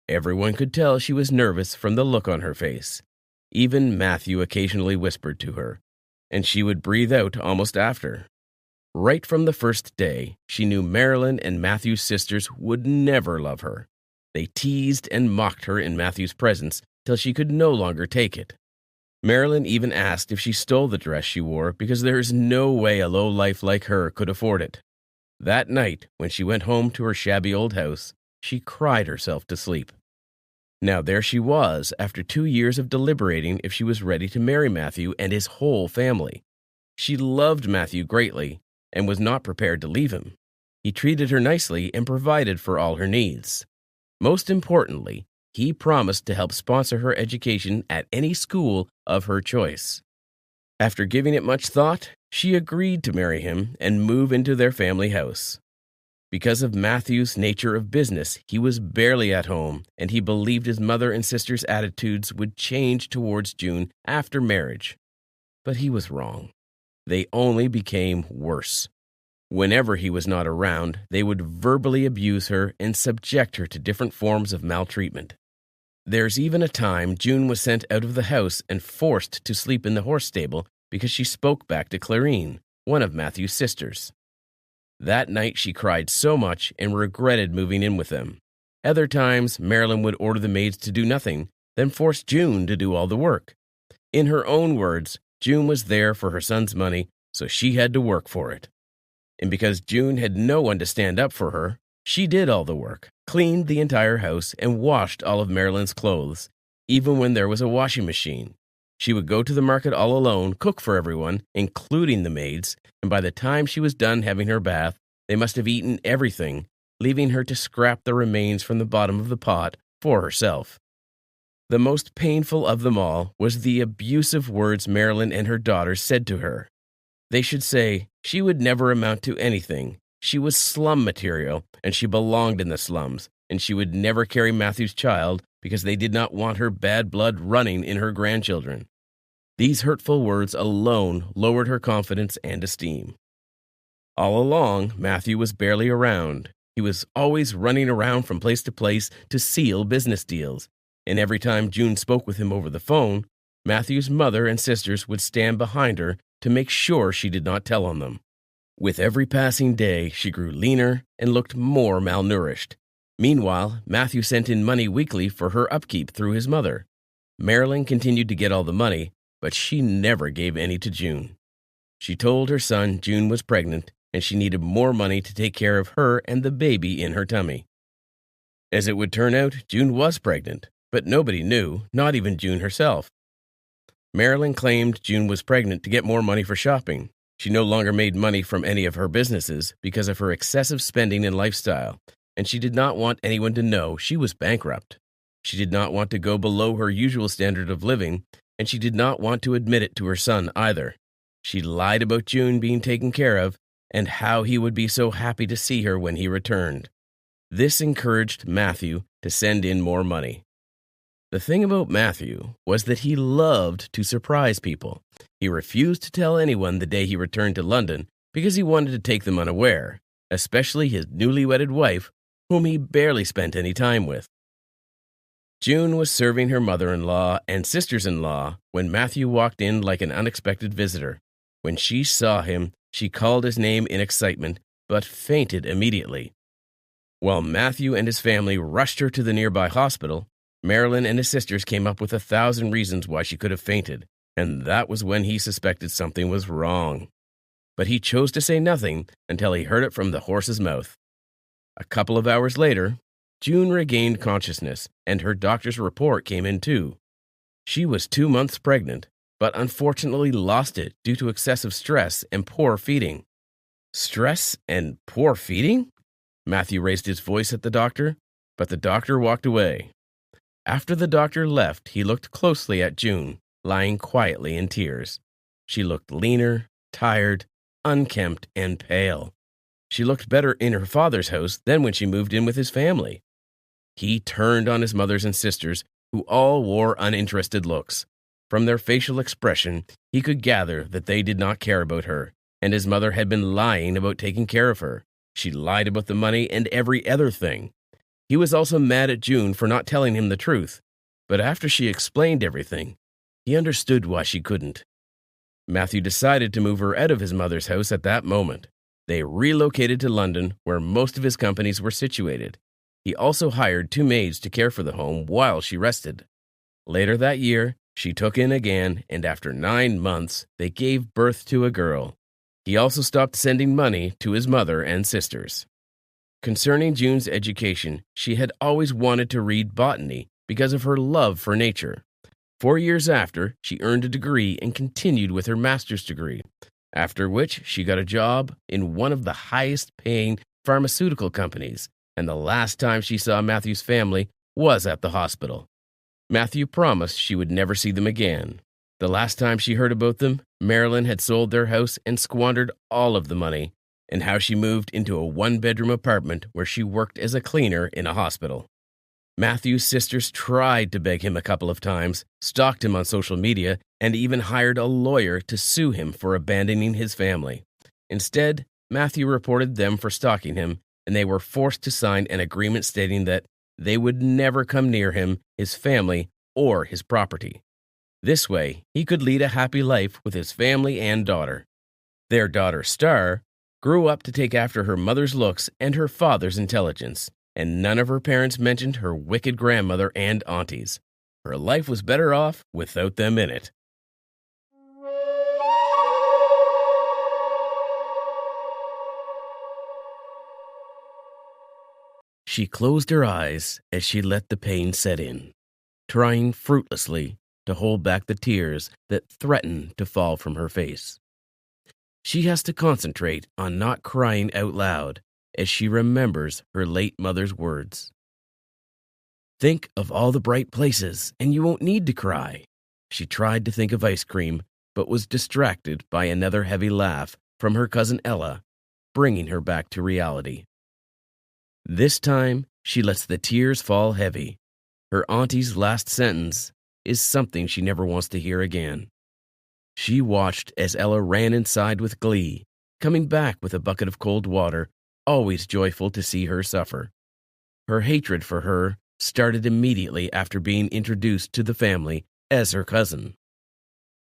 Everyone could tell she was nervous from the look on her face. Even Matthew occasionally whispered to her, and she would breathe out almost after. Right from the first day, she knew Marilyn and Matthew's sisters would never love her. They teased and mocked her in Matthew's presence till she could no longer take it. Marilyn even asked if she stole the dress she wore because there is no way a lowlife like her could afford it. That night, when she went home to her shabby old house, she cried herself to sleep. Now there she was, after 2 years of deliberating if she was ready to marry Matthew and his whole family. She loved Matthew greatly and was not prepared to leave him. He treated her nicely and provided for all her needs. Most importantly, he promised to help sponsor her education at any school of her choice. After giving it much thought, she agreed to marry him and move into their family house. Because of Matthew's nature of business, he was barely at home, and he believed his mother and sister's attitudes would change towards June after marriage. But he was wrong. They only became worse. Whenever he was not around, they would verbally abuse her and subject her to different forms of maltreatment. There's even a time June was sent out of the house and forced to sleep in the horse stable because she spoke back to Clarine, one of Matthew's sisters. That night she cried so much and regretted moving in with them. Other times, Marilyn would order the maids to do nothing, then force June to do all the work. In her own words, June was there for her son's money, so she had to work for it. And because June had no one to stand up for her, she did all the work, cleaned the entire house, and washed all of Marilyn's clothes, even when there was a washing machine. She would go to the market all alone, cook for everyone, including the maids, and by the time she was done having her bath, they must have eaten everything, leaving her to scrap the remains from the bottom of the pot for herself. The most painful of them all was the abusive words Marilyn and her daughters said to her. They should say she would never amount to anything. She was slum material, and she belonged in the slums, and she would never carry Matthew's child because they did not want her bad blood running in her grandchildren. These hurtful words alone lowered her confidence and esteem. All along, Matthew was barely around. He was always running around from place to place to seal business deals, and every time June spoke with him over the phone, Matthew's mother and sisters would stand behind her to make sure she did not tell on them. With every passing day, she grew leaner and looked more malnourished. Meanwhile, Matthew sent in money weekly for her upkeep through his mother. Marilyn continued to get all the money, but she never gave any to June. She told her son June was pregnant, and she needed more money to take care of her and the baby in her tummy. As it would turn out, June was pregnant, but nobody knew, not even June herself. Marilyn claimed June was pregnant to get more money for shopping. She no longer made money from any of her businesses because of her excessive spending and lifestyle, and she did not want anyone to know she was bankrupt. She did not want to go below her usual standard of living, and she did not want to admit it to her son either. She lied about June being taken care of and how he would be so happy to see her when he returned. This encouraged Matthew to send in more money. The thing about Matthew was that he loved to surprise people. He refused to tell anyone the day he returned to London because he wanted to take them unaware, especially his newly wedded wife, whom he barely spent any time with. June was serving her mother-in-law and sisters-in-law when Matthew walked in like an unexpected visitor. When she saw him, she called his name in excitement, but fainted immediately. While Matthew and his family rushed her to the nearby hospital, Marilyn and his sisters came up with 1,000 reasons why she could have fainted, and that was when he suspected something was wrong. But he chose to say nothing until he heard it from the horse's mouth. A couple of hours later, June regained consciousness, and her doctor's report came in too. She was 2 months pregnant, but unfortunately lost it due to excessive stress and poor feeding. Stress and poor feeding? Matthew raised his voice at the doctor, but the doctor walked away. After the doctor left, he looked closely at June, lying quietly in tears. She looked leaner, tired, unkempt, and pale. She looked better in her father's house than when she moved in with his family. He turned on his mothers and sisters, who all wore uninterested looks. From their facial expression, he could gather that they did not care about her, and his mother had been lying about taking care of her. She lied about the money and every other thing. He was also mad at June for not telling him the truth, but after she explained everything, he understood why she couldn't. Matthew decided to move her out of his mother's house at that moment. They relocated to London, where most of his companies were situated. He also hired 2 maids to care for the home while she rested. Later that year, she took in again, and after 9 months, they gave birth to a girl. He also stopped sending money to his mother and sisters. Concerning June's education, she had always wanted to read botany because of her love for nature. 4 years after, she earned a degree and continued with her master's degree, after which she got a job in one of the highest-paying pharmaceutical companies, and the last time she saw Matthew's family was at the hospital. Matthew promised she would never see them again. The last time she heard about them, Marilyn had sold their house and squandered all of the money, and how she moved into a one-bedroom apartment where she worked as a cleaner in a hospital. Matthew's sisters tried to beg him a couple of times, stalked him on social media, and even hired a lawyer to sue him for abandoning his family. Instead, Matthew reported them for stalking him, and they were forced to sign an agreement stating that they would never come near him, his family, or his property. This way, he could lead a happy life with his family and daughter. Their daughter, Star, grew up to take after her mother's looks and her father's intelligence, and none of her parents mentioned her wicked grandmother and aunties. Her life was better off without them in it. She closed her eyes as she let the pain set in, trying fruitlessly to hold back the tears that threatened to fall from her face. She has to concentrate on not crying out loud as she remembers her late mother's words. Think of all the bright places, and you won't need to cry. She tried to think of ice cream, but was distracted by another heavy laugh from her cousin Ella, bringing her back to reality. This time, she lets the tears fall heavy. Her auntie's last sentence is something she never wants to hear again. She watched as Ella ran inside with glee, coming back with a bucket of cold water, always joyful to see her suffer. Her hatred for her started immediately after being introduced to the family as her cousin.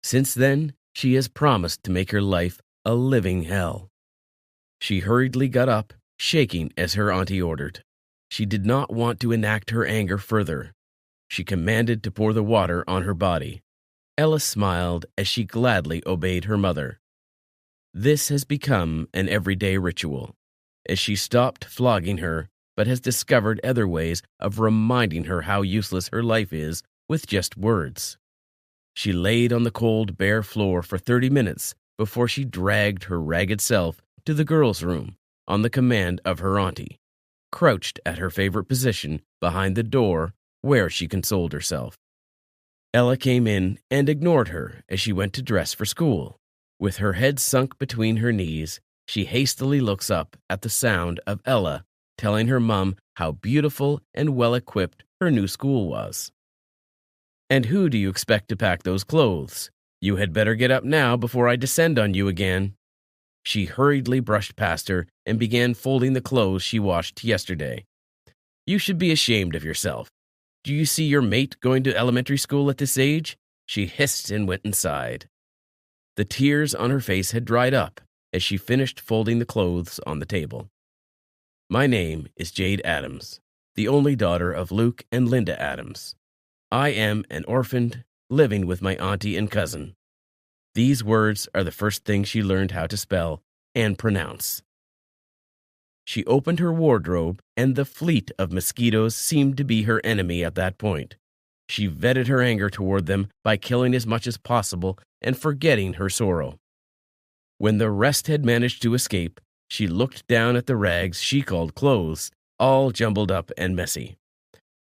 Since then, she has promised to make her life a living hell. She hurriedly got up, shaking as her auntie ordered. She did not want to enact her anger further. She commanded to pour the water on her body. Ella smiled as she gladly obeyed her mother. This has become an everyday ritual, as she stopped flogging her, but has discovered other ways of reminding her how useless her life is with just words. She laid on the cold, bare floor for 30 minutes before she dragged her ragged self to the girls' room on the command of her auntie, crouched at her favorite position behind the door where she consoled herself. Ella came in and ignored her as she went to dress for school. With her head sunk between her knees, she hastily looks up at the sound of Ella telling her mum how beautiful and well-equipped her new school was. "And who do you expect to pack those clothes? You had better get up now before I descend on you again." She hurriedly brushed past her and began folding the clothes she washed yesterday. "You should be ashamed of yourself. Do you see your mate going to elementary school at this age?" She hissed and went inside. The tears on her face had dried up as she finished folding the clothes on the table. "My name is Jade Adams, the only daughter of Luke and Linda Adams. I am an orphan living with my auntie and cousin." These words are the first thing she learned how to spell and pronounce. She opened her wardrobe, and the fleet of mosquitoes seemed to be her enemy at that point. She vented her anger toward them by killing as much as possible and forgetting her sorrow. When the rest had managed to escape, she looked down at the rags she called clothes, all jumbled up and messy.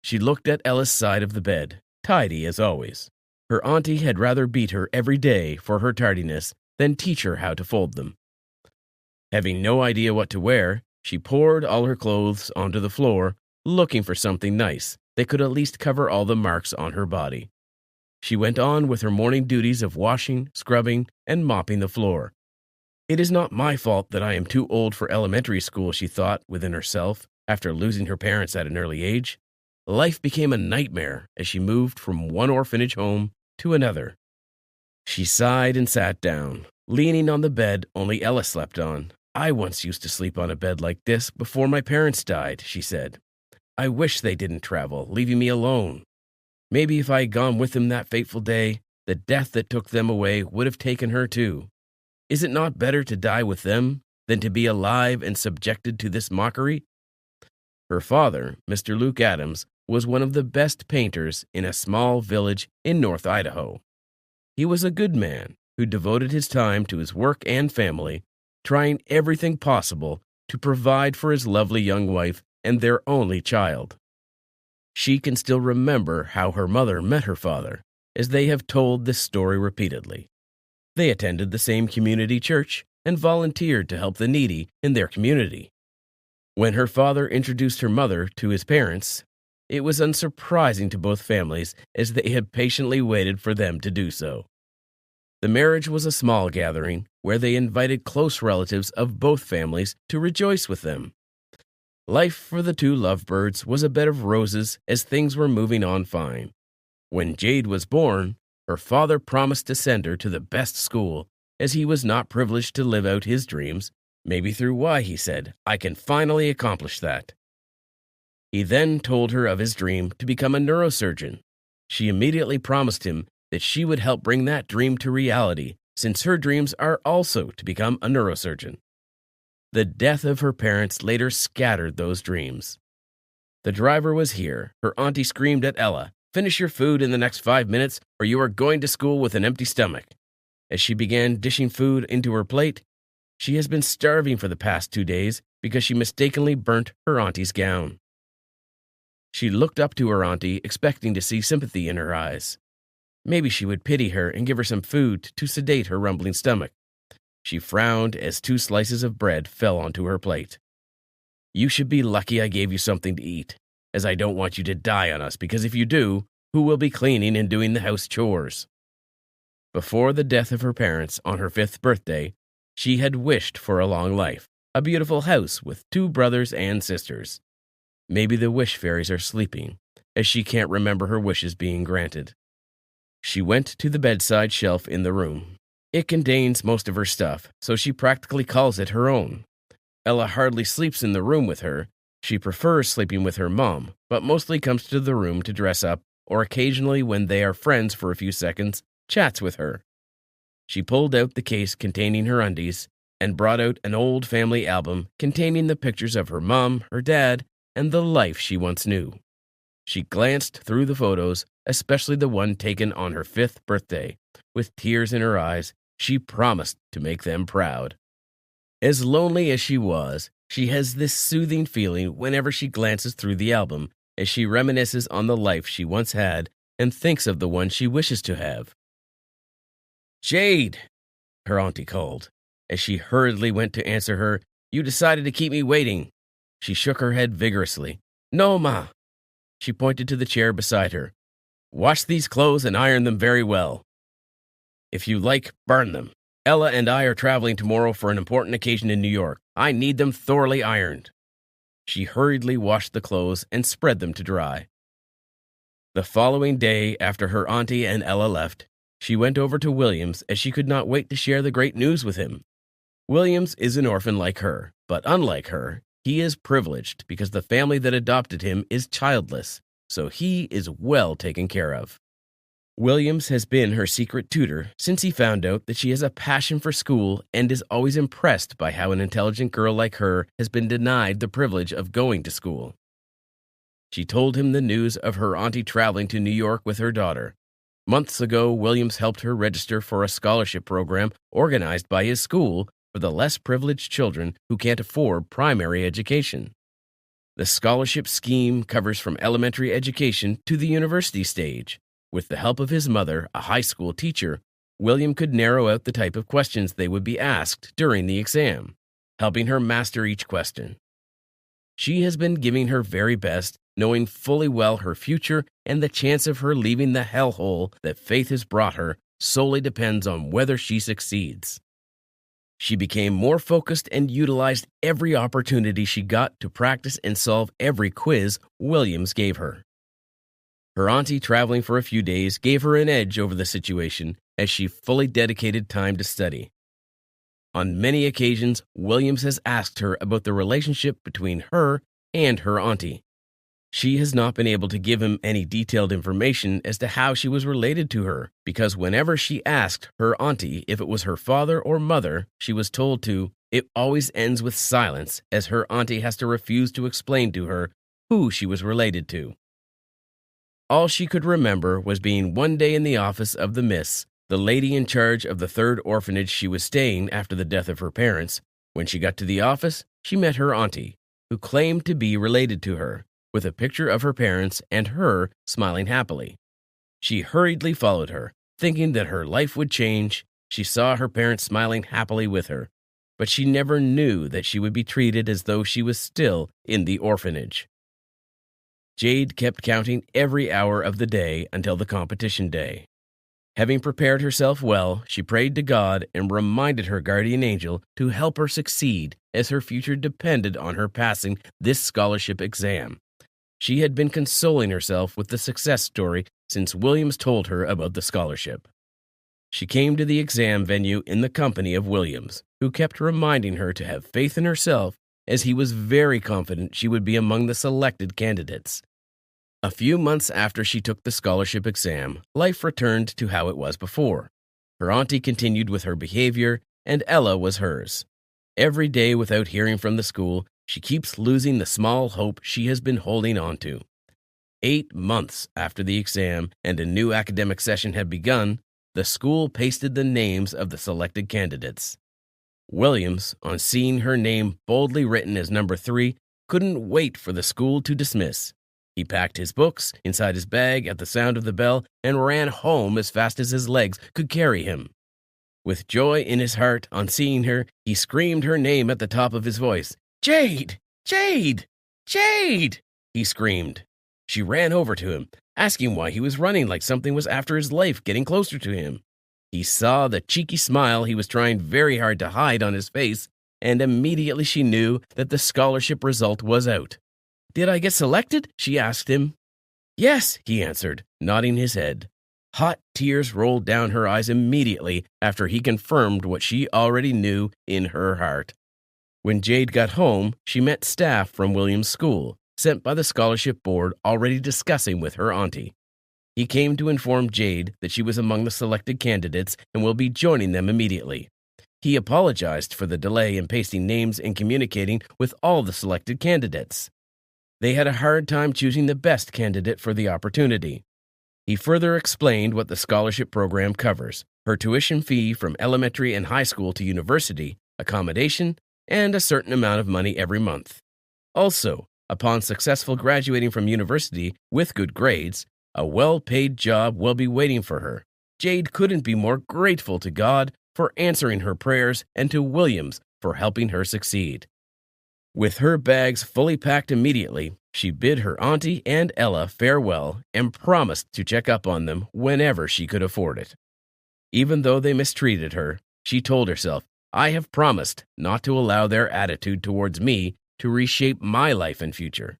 She looked at Ella's side of the bed, tidy as always. Her auntie had rather beat her every day for her tardiness than teach her how to fold them. Having no idea what to wear, she poured all her clothes onto the floor, looking for something nice that could at least cover all the marks on her body. She went on with her morning duties of washing, scrubbing, and mopping the floor. "It is not my fault that I am too old for elementary school," she thought within herself after losing her parents at an early age. Life became a nightmare as she moved from one orphanage home to another. She sighed and sat down, leaning on the bed only Ella slept on. "I once used to sleep on a bed like this before my parents died," she said. "I wish they didn't travel, leaving me alone. Maybe if I had gone with them that fateful day, the death that took them away would have taken her too. Is it not better to die with them than to be alive and subjected to this mockery?" Her father, Mr. Luke Adams, was one of the best painters in a small village in North Idaho. He was a good man who devoted his time to his work and family, trying everything possible to provide for his lovely young wife and their only child. She can still remember how her mother met her father, as they have told this story repeatedly. They attended the same community church and volunteered to help the needy in their community. When her father introduced her mother to his parents, it was unsurprising to both families as they had patiently waited for them to do so. The marriage was a small gathering where they invited close relatives of both families to rejoice with them. Life for the two lovebirds was a bed of roses as things were moving on fine. When Jade was born, her father promised to send her to the best school, as he was not privileged to live out his dreams, maybe through why, he said, I can finally accomplish that. He then told her of his dream to become a neurosurgeon. She immediately promised him that she would help bring that dream to reality, since her dreams are also to become a neurosurgeon. The death of her parents later scattered those dreams. The driver was here. Her auntie screamed at Ella, "Finish your food in the next 5 minutes, or you are going to school with an empty stomach." As she began dishing food into her plate, she has been starving for the past 2 days because she mistakenly burnt her auntie's gown. She looked up to her auntie, expecting to see sympathy in her eyes. Maybe she would pity her and give her some food to sedate her rumbling stomach. She frowned as 2 slices of bread fell onto her plate. "You should be lucky I gave you something to eat, as I don't want you to die on us, because if you do, who will be cleaning and doing the house chores?" Before the death of her parents on her 5th birthday, she had wished for a long life, a beautiful house with 2 brothers and sisters. Maybe the wish fairies are sleeping, as she can't remember her wishes being granted. She went to the bedside shelf in the room. It contains most of her stuff, so she practically calls it her own. Ella hardly sleeps in the room with her. She prefers sleeping with her mom, but mostly comes to the room to dress up, or occasionally, when they are friends for a few seconds, chats with her. She pulled out the case containing her undies and brought out an old family album containing the pictures of her mom, her dad, and the life she once knew. She glanced through the photos, especially the one taken on her 5th birthday. With tears in her eyes, she promised to make them proud. As lonely as she was, she has this soothing feeling whenever she glances through the album, as she reminisces on the life she once had and thinks of the one she wishes to have. "Jade," her auntie called. As she hurriedly went to answer her, "You decided to keep me waiting." She shook her head vigorously. "No, Ma." She pointed to the chair beside her. "Wash these clothes and iron them very well. If you like, burn them. Ella and I are traveling tomorrow for an important occasion in New York. I need them thoroughly ironed." She hurriedly washed the clothes and spread them to dry. The following day, after her auntie and Ella left, she went over to Williams, as she could not wait to share the great news with him. Williams is an orphan like her, but unlike her, he is privileged because the family that adopted him is childless, so he is well taken care of. Williams has been her secret tutor since he found out that she has a passion for school and is always impressed by how an intelligent girl like her has been denied the privilege of going to school. She told him the news of her auntie traveling to New York with her daughter. Months ago, Williams helped her register for a scholarship program organized by his school for the less privileged children who can't afford primary education. The scholarship scheme covers from elementary education to the university stage. With the help of his mother, a high school teacher, William could narrow out the type of questions they would be asked during the exam, helping her master each question. She has been giving her very best, knowing fully well her future and the chance of her leaving the hellhole that faith has brought her solely depends on whether she succeeds. She became more focused and utilized every opportunity she got to practice and solve every quiz Williams gave her. Her auntie traveling for a few days gave her an edge over the situation as she fully dedicated time to study. On many occasions, Williams has asked her about the relationship between her and her auntie. She has not been able to give him any detailed information as to how she was related to her, because whenever she asked her auntie if it was her father or mother, she was told to It always ends with silence, as her auntie has to refuse to explain to her who she was related to. All she could remember was being one day in the office of the miss, the lady in charge of the third orphanage she was staying after the death of her parents. When she got to the office, she met her auntie, who claimed to be related to her, with a picture of her parents and her smiling happily. She hurriedly followed her, thinking that her life would change. She saw her parents smiling happily with her, but she never knew that she would be treated as though she was still in the orphanage. Jade kept counting every hour of the day until the competition day. Having prepared herself well, she prayed to God and reminded her guardian angel to help her succeed, as her future depended on her passing this scholarship exam. She had been consoling herself with the success story since Williams told her about the scholarship. She came to the exam venue in the company of Williams, who kept reminding her to have faith in herself, as he was very confident she would be among the selected candidates. A few months after she took the scholarship exam, life returned to how it was before. Her auntie continued with her behavior, and Ella was hers. Every day, without hearing from the school, she keeps losing the small hope she has been holding on to. 8 months after the exam and a new academic session had begun, the school pasted the names of the selected candidates. Williams, on seeing her name boldly written as number 3, couldn't wait for the school to dismiss. He packed his books inside his bag at the sound of the bell and ran home as fast as his legs could carry him. With joy in his heart on seeing her, he screamed her name at the top of his voice. "Jade! Jade! Jade!" he screamed. She ran over to him, asking why he was running like something was after his life, getting closer to him. He saw the cheeky smile he was trying very hard to hide on his face, and immediately she knew that the scholarship result was out. "Did I get selected?" she asked him. "Yes," he answered, nodding his head. Hot tears rolled down her eyes immediately after he confirmed what she already knew in her heart. When Jade got home, she met staff from Williams' school, sent by the scholarship board, already discussing with her auntie. He came to inform Jade that she was among the selected candidates and will be joining them immediately. He apologized for the delay in pasting names and communicating with all the selected candidates. They had a hard time choosing the best candidate for the opportunity. He further explained what the scholarship program covers: her tuition fee from elementary and high school to university, accommodation, and a certain amount of money every month. Also, upon successful graduating from university with good grades, a well-paid job will be waiting for her. Jade couldn't be more grateful to God for answering her prayers and to Williams for helping her succeed. With her bags fully packed immediately, she bid her auntie and Ella farewell and promised to check up on them whenever she could afford it. Even though they mistreated her, she told herself, "I have promised not to allow their attitude towards me to reshape my life and future."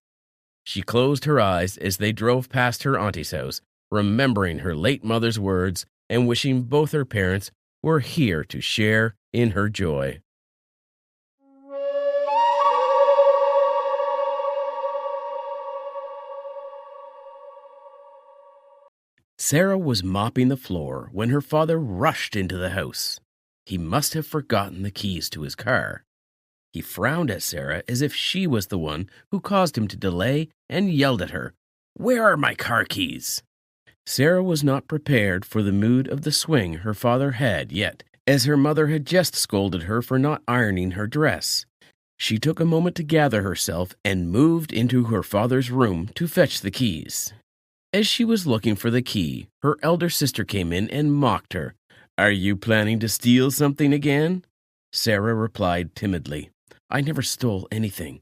She closed her eyes as they drove past her auntie's house, remembering her late mother's words and wishing both her parents were here to share in her joy. Sarah was mopping the floor when her father rushed into the house. He must have forgotten the keys to his car. He frowned at Sarah as if she was the one who caused him to delay and yelled at her, "Where are my car keys?" Sarah was not prepared for the mood of the swing her father had yet, as her mother had just scolded her for not ironing her dress. She took a moment to gather herself and moved into her father's room to fetch the keys. As she was looking for the key, her elder sister came in and mocked her. "Are you planning to steal something again?" Sarah replied timidly, "I never stole anything."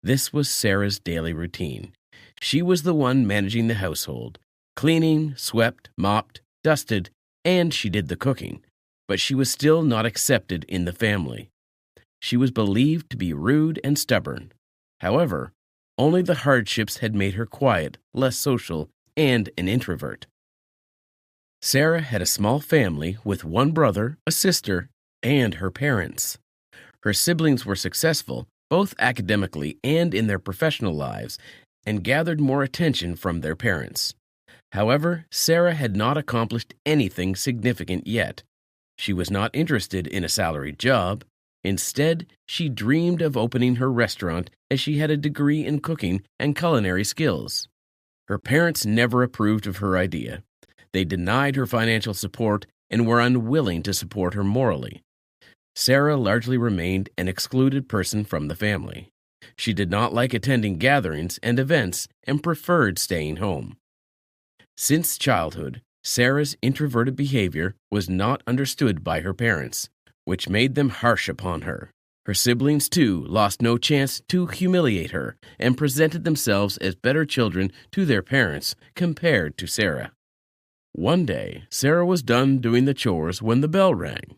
This was Sarah's daily routine. She was the one managing the household, cleaning, swept, mopped, dusted, and she did the cooking, but she was still not accepted in the family. She was believed to be rude and stubborn. However, only the hardships had made her quiet, less social, and an introvert. Sarah had a small family with one brother, a sister, and her parents. Her siblings were successful, both academically and in their professional lives, and gathered more attention from their parents. However, Sarah had not accomplished anything significant yet. She was not interested in a salaried job. Instead, she dreamed of opening her restaurant as she had a degree in cooking and culinary skills. Her parents never approved of her idea. They denied her financial support and were unwilling to support her morally. Sarah largely remained an excluded person from the family. She did not like attending gatherings and events and preferred staying home. Since childhood, Sarah's introverted behavior was not understood by her parents, which made them harsh upon her. Her siblings, too, lost no chance to humiliate her and presented themselves as better children to their parents compared to Sarah. One day, Sarah was done doing the chores when the bell rang.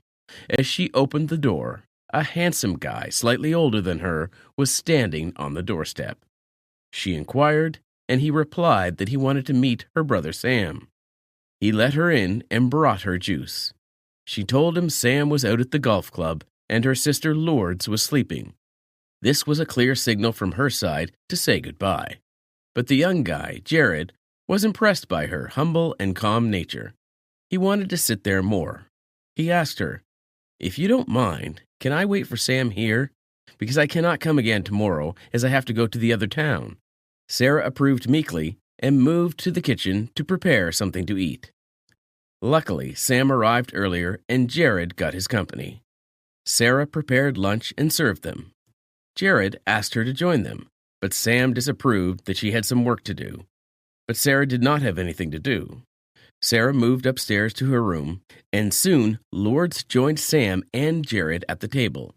As she opened the door, a handsome guy, slightly older than her, was standing on the doorstep. She inquired, and he replied that he wanted to meet her brother Sam. He let her in and brought her juice. She told him Sam was out at the golf club and her sister Lourdes was sleeping. This was a clear signal from her side to say goodbye. But the young guy, Jade, was impressed by her humble and calm nature. He wanted to sit there more. He asked her, "If you don't mind, can I wait for Sam here? Because I cannot come again tomorrow as I have to go to the other town." Sarah approved meekly and moved to the kitchen to prepare something to eat. Luckily, Sam arrived earlier and Jade got his company. Sarah prepared lunch and served them. Jade asked her to join them, but Sam disapproved that she had some work to do. But Sarah did not have anything to do. Sarah moved upstairs to her room, and soon Lourdes joined Sam and Jade at the table.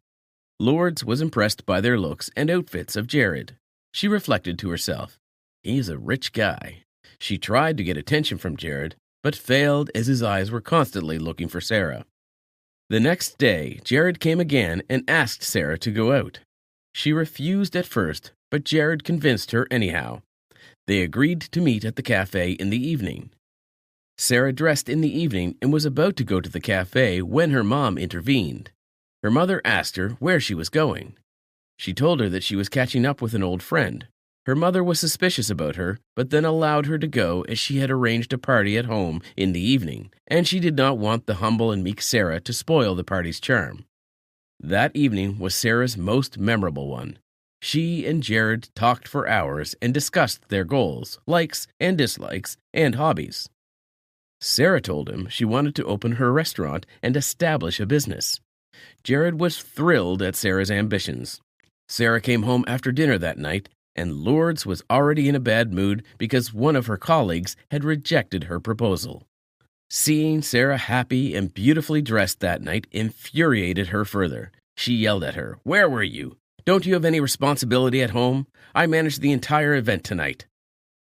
Lourdes was impressed by their looks and outfits of Jade. She reflected to herself, "He's a rich guy." She tried to get attention from Jade, but failed as his eyes were constantly looking for Sarah. The next day, Jade came again and asked Sarah to go out. She refused at first, but Jade convinced her anyhow. They agreed to meet at the cafe in the evening. Sarah dressed in the evening and was about to go to the cafe when her mom intervened. Her mother asked her where she was going. She told her that she was catching up with an old friend. Her mother was suspicious about her, but then allowed her to go as she had arranged a party at home in the evening, and she did not want the humble and meek Sarah to spoil the party's charm. That evening was Sarah's most memorable one. She and Jade talked for hours and discussed their goals, likes and dislikes, and hobbies. Sarah told him she wanted to open her restaurant and establish a business. Jade was thrilled at Sarah's ambitions. Sarah came home after dinner that night, and Lourdes was already in a bad mood because one of her colleagues had rejected her proposal. Seeing Sarah happy and beautifully dressed that night infuriated her further. She yelled at her, "Where were you? Don't you have any responsibility at home? I managed the entire event tonight."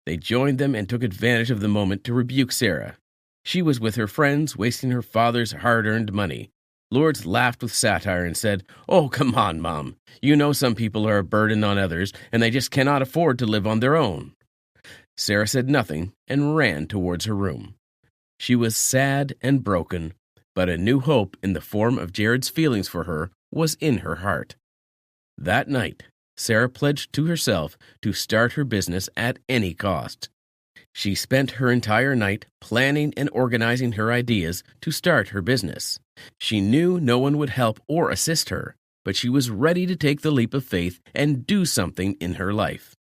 They joined them and took advantage of the moment to rebuke Sarah. She was with her friends, wasting her father's hard-earned money. Lourdes laughed with satire and said, "Oh, come on, Mom. You know some people are a burden on others, and they just cannot afford to live on their own." Sarah said nothing and ran towards her room. She was sad and broken, but a new hope in the form of Jade's feelings for her was in her heart. That night, Sarah pledged to herself to start her business at any cost. She spent her entire night planning and organizing her ideas to start her business. She knew no one would help or assist her, but she was ready to take the leap of faith and do something in her life.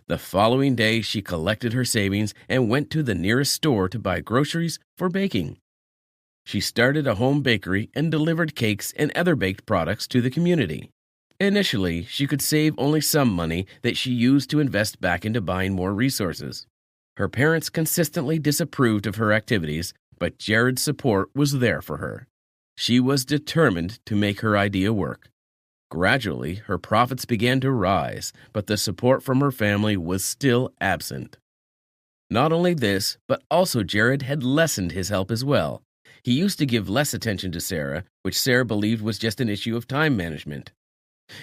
The following day, she collected her savings and went to the nearest store to buy groceries for baking. She started a home bakery and delivered cakes and other baked products to the community. Initially, she could save only some money that she used to invest back into buying more resources. Her parents consistently disapproved of her activities, but Jade's support was there for her. She was determined to make her idea work. Gradually, her profits began to rise, but the support from her family was still absent. Not only this, but also Jade had lessened his help as well. He used to give less attention to Sarah, which Sarah believed was just an issue of time management.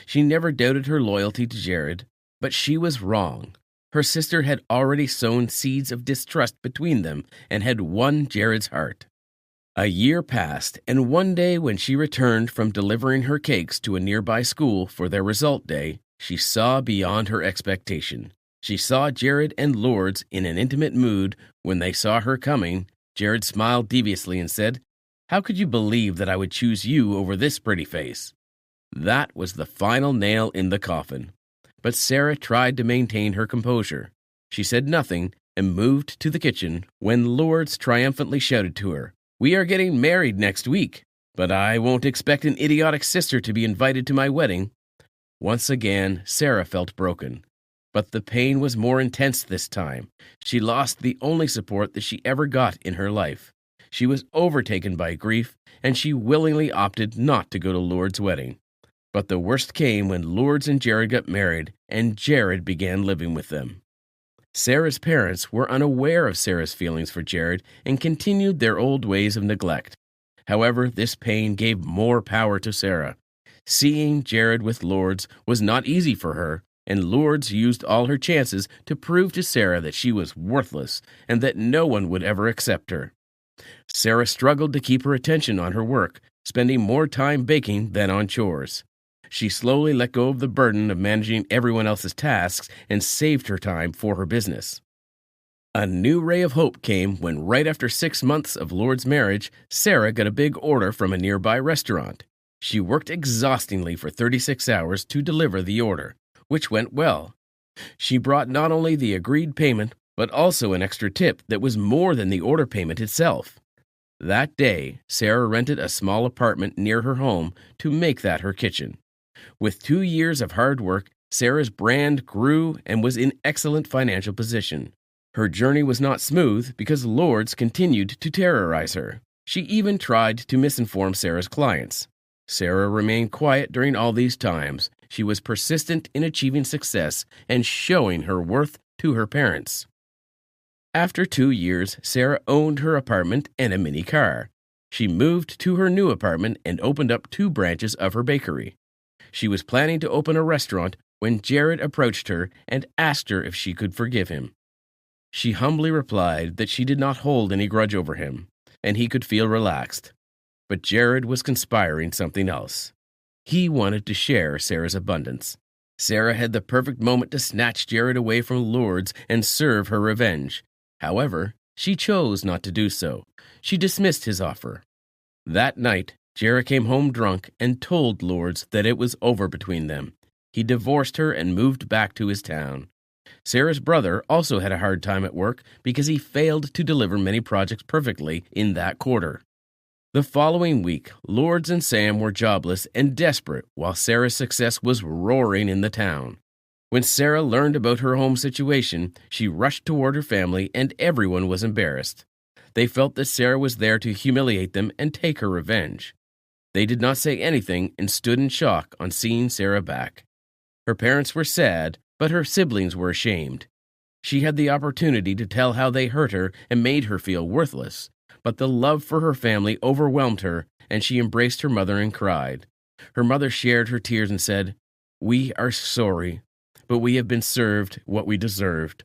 She never doubted her loyalty to Jade, but she was wrong. Her sister had already sown seeds of distrust between them and had won Jade's heart. A year passed, and one day when she returned from delivering her cakes to a nearby school for their result day, she saw beyond her expectation. She saw Jade and Lourdes in an intimate mood. When they saw her coming, Jade smiled deviously and said, "How could you believe that I would choose you over this pretty face?" That was the final nail in the coffin. But Sarah tried to maintain her composure. She said nothing and moved to the kitchen when Lourdes triumphantly shouted to her, "We are getting married next week, but I won't expect an idiotic sister to be invited to my wedding." Once again, Sarah felt broken. But the pain was more intense this time. She lost the only support that she ever got in her life. She was overtaken by grief, and she willingly opted not to go to Lourdes' wedding. But the worst came when Lourdes and Jared got married, and Jared began living with them. Sarah's parents were unaware of Sarah's feelings for Jared and continued their old ways of neglect. However, this pain gave more power to Sarah. Seeing Jared with Lourdes was not easy for her, and Lourdes used all her chances to prove to Sarah that she was worthless and that no one would ever accept her. Sarah struggled to keep her attention on her work, spending more time baking than on chores. She slowly let go of the burden of managing everyone else's tasks and saved her time for her business. A new ray of hope came when, right after 6 months of Lourdes' marriage, Sarah got a big order from a nearby restaurant. She worked exhaustingly for 36 hours to deliver the order, which went well. She brought not only the agreed payment, but also an extra tip that was more than the order payment itself. That day, Sarah rented a small apartment near her home to make that her kitchen. With 2 years of hard work, Sarah's brand grew and was in excellent financial position. Her journey was not smooth because Lourdes continued to terrorize her. She even tried to misinform Sarah's clients. Sarah remained quiet during all these times. She was persistent in achieving success and showing her worth to her parents. After 2 years, Sarah owned her apartment and a mini car. She moved to her new apartment and opened up 2 branches of her bakery. She was planning to open a restaurant when Jared approached her and asked her if she could forgive him. She humbly replied that she did not hold any grudge over him, and he could feel relaxed. But Jared was conspiring something else. He wanted to share Sarah's abundance. Sarah had the perfect moment to snatch Jared away from Lourdes and serve her revenge. However, she chose not to do so. She dismissed his offer. That night, Jared came home drunk and told Lourdes that it was over between them. He divorced her and moved back to his town. Sarah's brother also had a hard time at work because he failed to deliver many projects perfectly in that quarter. The following week, Lourdes and Sam were jobless and desperate while Sarah's success was roaring in the town. When Sarah learned about her home situation, she rushed toward her family and everyone was embarrassed. They felt that Sarah was there to humiliate them and take her revenge. They did not say anything and stood in shock on seeing Sarah back. Her parents were sad, but her siblings were ashamed. She had the opportunity to tell how they hurt her and made her feel worthless, but the love for her family overwhelmed her, and she embraced her mother and cried. Her mother shared her tears and said, "We are sorry, but we have been served what we deserved."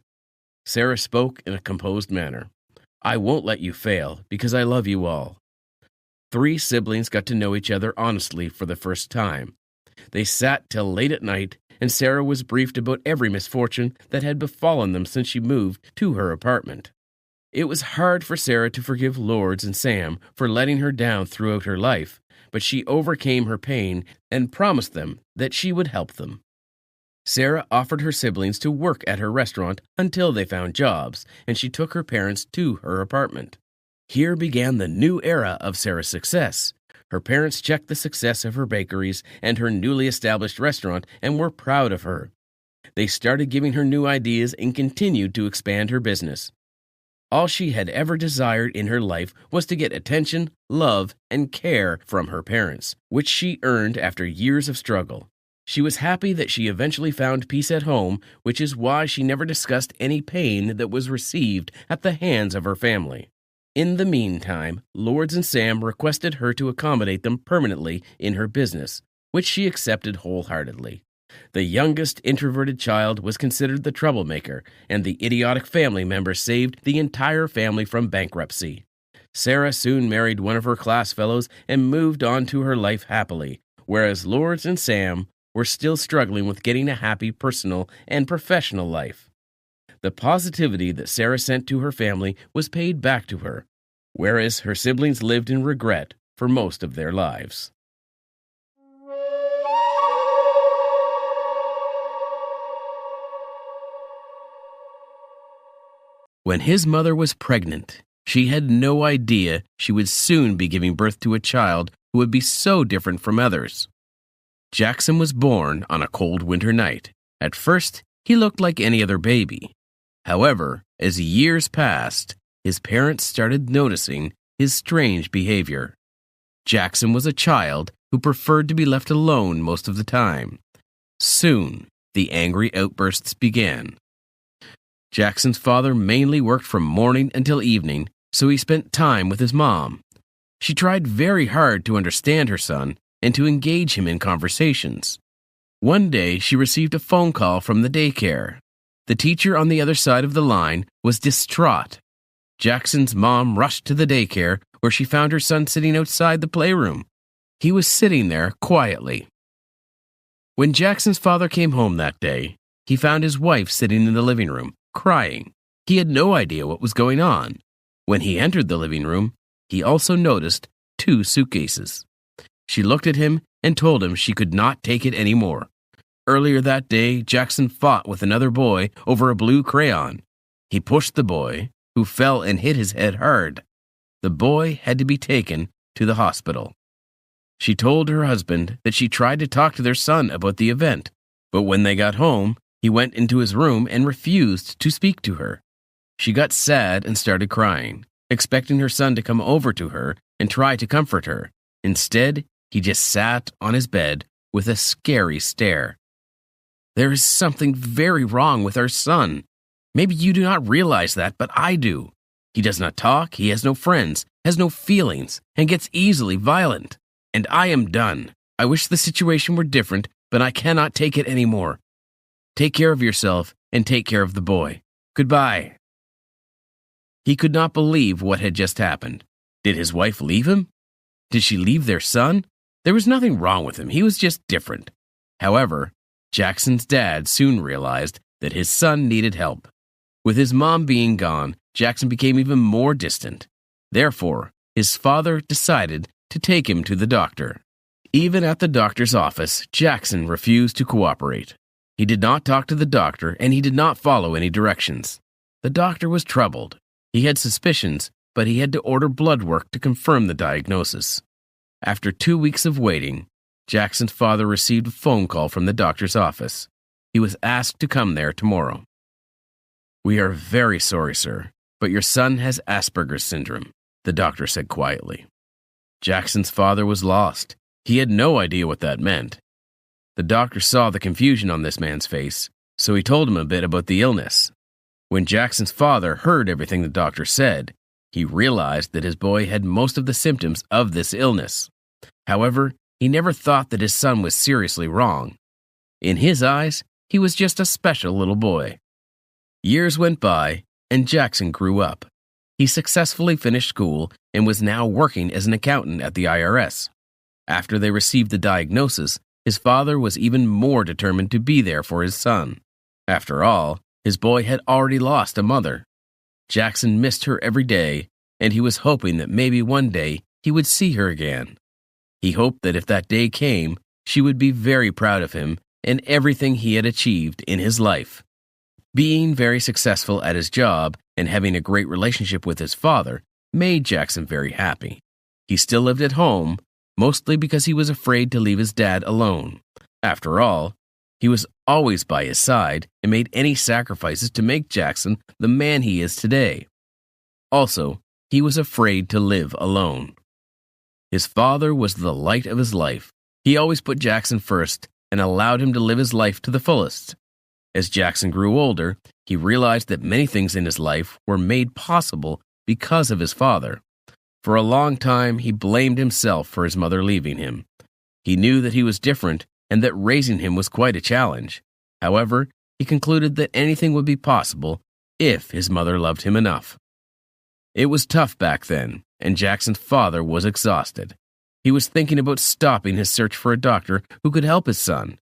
Sarah spoke in a composed manner. "I won't let you fail because I love you all." 3 siblings got to know each other honestly for the first time. They sat till late at night, and Sarah was briefed about every misfortune that had befallen them since she moved to her apartment. It was hard for Sarah to forgive Lourdes and Sam for letting her down throughout her life, but she overcame her pain and promised them that she would help them. Sarah offered her siblings to work at her restaurant until they found jobs, and she took her parents to her apartment. Here began the new era of Sarah's success. Her parents checked the success of her bakeries and her newly established restaurant and were proud of her. They started giving her new ideas and continued to expand her business. All she had ever desired in her life was to get attention, love, and care from her parents, which she earned after years of struggle. She was happy that she eventually found peace at home, which is why she never discussed any pain that was received at the hands of her family. In the meantime, Lourdes and Sam requested her to accommodate them permanently in her business, which she accepted wholeheartedly. The youngest introverted child was considered the troublemaker, and the idiotic family member saved the entire family from bankruptcy. Sarah soon married one of her class fellows and moved on to her life happily, whereas Lourdes and Sam were still struggling with getting a happy personal and professional life. The positivity that Sarah sent to her family was paid back to her, whereas her siblings lived in regret for most of their lives. When his mother was pregnant, she had no idea she would soon be giving birth to a child who would be so different from others. Jackson was born on a cold winter night. At first, he looked like any other baby. However, as years passed, his parents started noticing his strange behavior. Jackson was a child who preferred to be left alone most of the time. Soon, the angry outbursts began. Jackson's father mainly worked from morning until evening, so he spent time with his mom. She tried very hard to understand her son and to engage him in conversations. One day, she received a phone call from the daycare. The teacher on the other side of the line was distraught. Jackson's mom rushed to the daycare, where she found her son sitting outside the playroom. He was sitting there quietly. When Jackson's father came home that day, he found his wife sitting in the living room, crying. He had no idea what was going on. When he entered the living room, he also noticed 2 suitcases. She looked at him and told him she could not take it anymore. Earlier that day, Jackson fought with another boy over a blue crayon. He pushed the boy, who fell and hit his head hard. The boy had to be taken to the hospital. She told her husband that she tried to talk to their son about the event, but when they got home, he went into his room and refused to speak to her. She got sad and started crying, expecting her son to come over to her and try to comfort her. Instead, he just sat on his bed with a scary stare. "There is something very wrong with our son. Maybe you do not realize that, but I do. He does not talk, he has no friends, has no feelings, and gets easily violent. And I am done. I wish the situation were different, but I cannot take it anymore. Take care of yourself and take care of the boy. Goodbye." He could not believe what had just happened. Did his wife leave him? Did she leave their son? There was nothing wrong with him. He was just different. However, Jackson's dad soon realized that his son needed help. With his mom being gone, Jackson became even more distant. Therefore, his father decided to take him to the doctor. Even at the doctor's office, Jackson refused to cooperate. He did not talk to the doctor, and he did not follow any directions. The doctor was troubled. He had suspicions, but he had to order blood work to confirm the diagnosis. After 2 weeks of waiting, Jackson's father received a phone call from the doctor's office. He was asked to come there tomorrow. "We are very sorry, sir, but your son has Asperger's syndrome," the doctor said quietly. Jackson's father was lost. He had no idea what that meant. The doctor saw the confusion on this man's face, so he told him a bit about the illness. When Jackson's father heard everything the doctor said, he realized that his boy had most of the symptoms of this illness. However, he never thought that his son was seriously wrong. In his eyes, he was just a special little boy. Years went by, and Jackson grew up. He successfully finished school and was now working as an accountant at the IRS. After they received the diagnosis, his father was even more determined to be there for his son. After all, his boy had already lost a mother. Jackson missed her every day, and he was hoping that maybe one day he would see her again. He hoped that if that day came, she would be very proud of him and everything he had achieved in his life. Being very successful at his job and having a great relationship with his father made Jackson very happy. He still lived at home, mostly because he was afraid to leave his dad alone. After all, he was always by his side and made any sacrifices to make Jackson the man he is today. Also, he was afraid to live alone. His father was the light of his life. He always put Jackson first and allowed him to live his life to the fullest. As Jackson grew older, he realized that many things in his life were made possible because of his father. For a long time, he blamed himself for his mother leaving him. He knew that he was different and that raising him was quite a challenge. However, he concluded that anything would be possible if his mother loved him enough. It was tough back then, and Jackson's father was exhausted. He was thinking about stopping his search for a doctor who could help his son.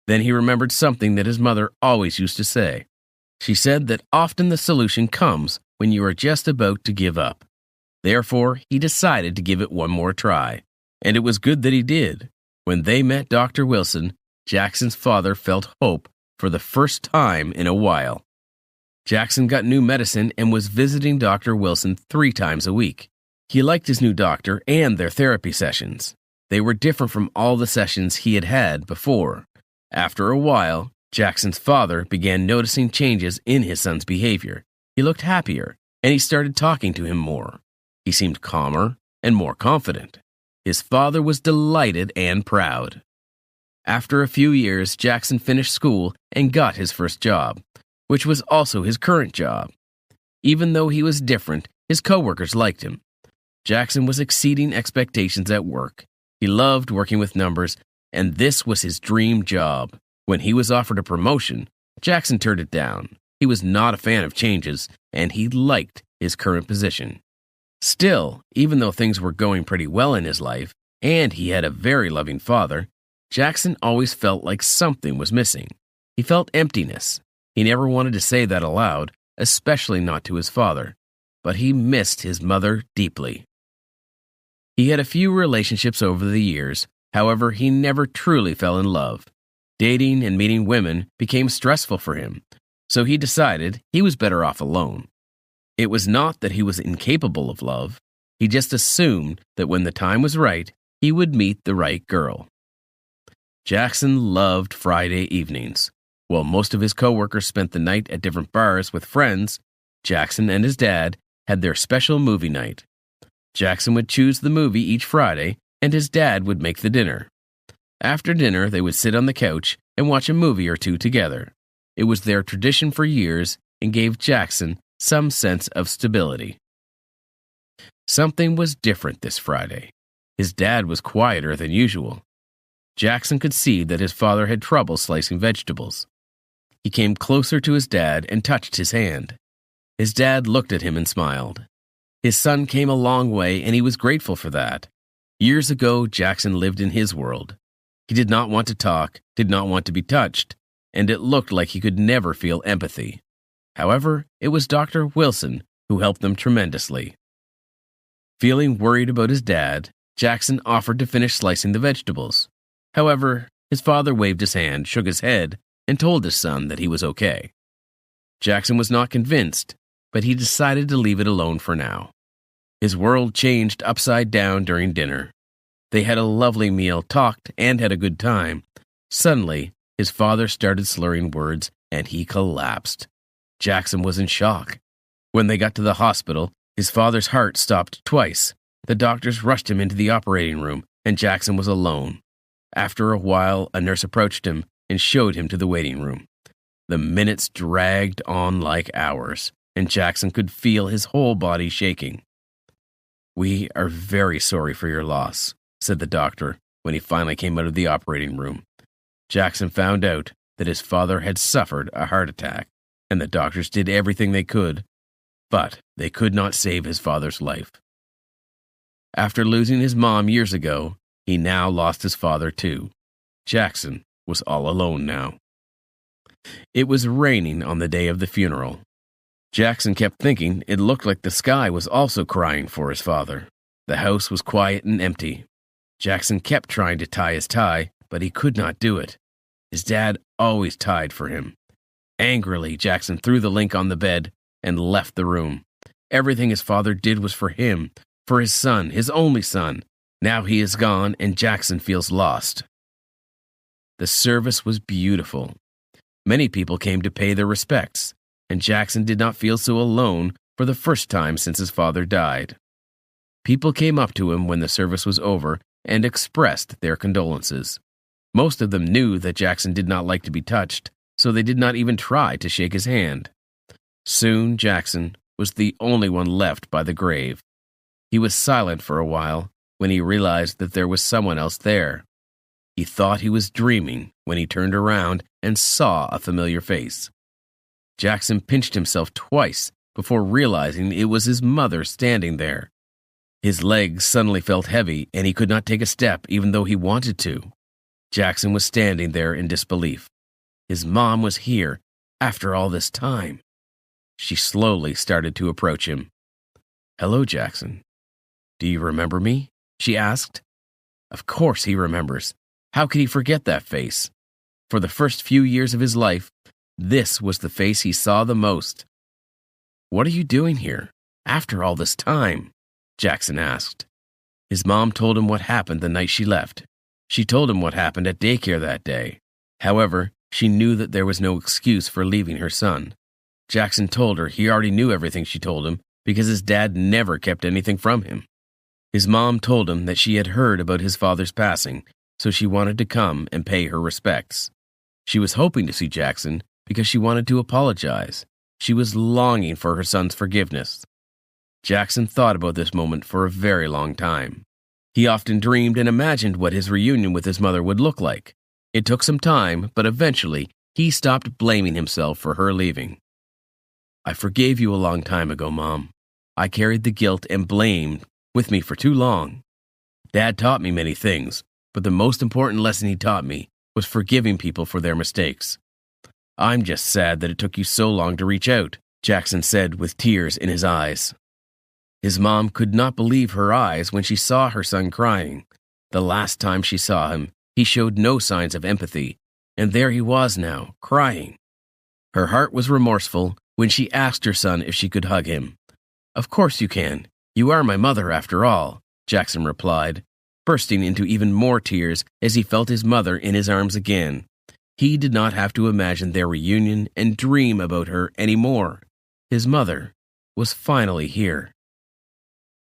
Then he remembered something that his mother always used to say. She said that often the solution comes when you are just about to give up. Therefore, he decided to give it one more try. And it was good that he did. When they met Dr. Wilson, Jackson's father felt hope for the first time in a while. Jackson got new medicine and was visiting Dr. Wilson 3 times a week. He liked his new doctor and their therapy sessions. They were different from all the sessions he had had before. After a while, Jackson's father began noticing changes in his son's behavior. He looked happier, and he started talking to him more. He seemed calmer and more confident. His father was delighted and proud. After a few years, Jackson finished school and got his first job, which was also his current job. Even though he was different, his coworkers liked him. Jackson was exceeding expectations at work. He loved working with numbers, and this was his dream job. When he was offered a promotion, Jackson turned it down. He was not a fan of changes, and he liked his current position. Still, even though things were going pretty well in his life, and he had a very loving father, Jackson always felt like something was missing. He felt emptiness. He never wanted to say that aloud, especially not to his father, but he missed his mother deeply. He had a few relationships over the years, however, he never truly fell in love. Dating and meeting women became stressful for him, so he decided he was better off alone. It was not that he was incapable of love, he just assumed that when the time was right, he would meet the right girl. Jackson loved Friday evenings. While most of his coworkers spent the night at different bars with friends, Jackson and his dad had their special movie night. Jackson would choose the movie each Friday, and his dad would make the dinner. After dinner, they would sit on the couch and watch a movie or two together. It was their tradition for years and gave Jackson some sense of stability. Something was different this Friday. His dad was quieter than usual. Jackson could see that his father had trouble slicing vegetables. He came closer to his dad and touched his hand. His dad looked at him and smiled. His son came a long way, and he was grateful for that. Years ago, Jackson lived in his world. He did not want to talk, did not want to be touched, and it looked like he could never feel empathy. However, it was Dr. Wilson who helped them tremendously. Feeling worried about his dad, Jackson offered to finish slicing the vegetables. However, his father waved his hand, shook his head, and told his son that he was okay. Jackson was not convinced, but he decided to leave it alone for now. His world changed upside down during dinner. They had a lovely meal, talked, and had a good time. Suddenly, his father started slurring words, and he collapsed. Jackson was in shock. When they got to the hospital, his father's heart stopped twice. The doctors rushed him into the operating room, and Jackson was alone. After a while, a nurse approached him and showed him to the waiting room. The minutes dragged on like hours, and Jackson could feel his whole body shaking. "We are very sorry for your loss," said the doctor when he finally came out of the operating room. Jackson found out that his father had suffered a heart attack, and the doctors did everything they could, but they could not save his father's life. After losing his mom years ago, he now lost his father too. Jackson was all alone now. It was raining on the day of the funeral. Jackson kept thinking it looked like the sky was also crying for his father. The house was quiet and empty. Jackson kept trying to tie his tie, but he could not do it. His dad always tied for him. Angrily, Jackson threw the link on the bed and left the room. Everything his father did was for him, for his son, his only son. Now he is gone, and Jackson feels lost. The service was beautiful. Many people came to pay their respects, and Jackson did not feel so alone for the first time since his father died. People came up to him when the service was over and expressed their condolences. Most of them knew that Jackson did not like to be touched, so they did not even try to shake his hand. Soon Jackson was the only one left by the grave. He was silent for a while when he realized that there was someone else there. He thought he was dreaming when he turned around and saw a familiar face. Jackson pinched himself twice before realizing it was his mother standing there. His legs suddenly felt heavy, and he could not take a step even though he wanted to. Jackson was standing there in disbelief. His mom was here after all this time. She slowly started to approach him. "Hello, Jackson. Do you remember me?" she asked. Of course he remembers. How could he forget that face? For the first few years of his life, this was the face he saw the most. "What are you doing here, after all this time?" Jackson asked. His mom told him what happened the night she left. She told him what happened at daycare that day. However, she knew that there was no excuse for leaving her son. Jackson told her he already knew everything she told him because his dad never kept anything from him. His mom told him that she had heard about his father's passing, so she wanted to come and pay her respects. She was hoping to see Jackson because she wanted to apologize. She was longing for her son's forgiveness. Jackson thought about this moment for a very long time. He often dreamed and imagined what his reunion with his mother would look like. It took some time, but eventually he stopped blaming himself for her leaving. "I forgave you a long time ago, Mom. I carried the guilt and blame with me for too long. Dad taught me many things, but the most important lesson he taught me was forgiving people for their mistakes. I'm just sad that it took you so long to reach out," Jackson said with tears in his eyes. His mom could not believe her eyes when she saw her son crying. The last time she saw him, he showed no signs of empathy, and there he was now, crying. Her heart was remorseful when she asked her son if she could hug him. "Of course you can. You are my mother after all," Jackson replied, bursting into even more tears as he felt his mother in his arms again. He did not have to imagine their reunion and dream about her anymore. His mother was finally here.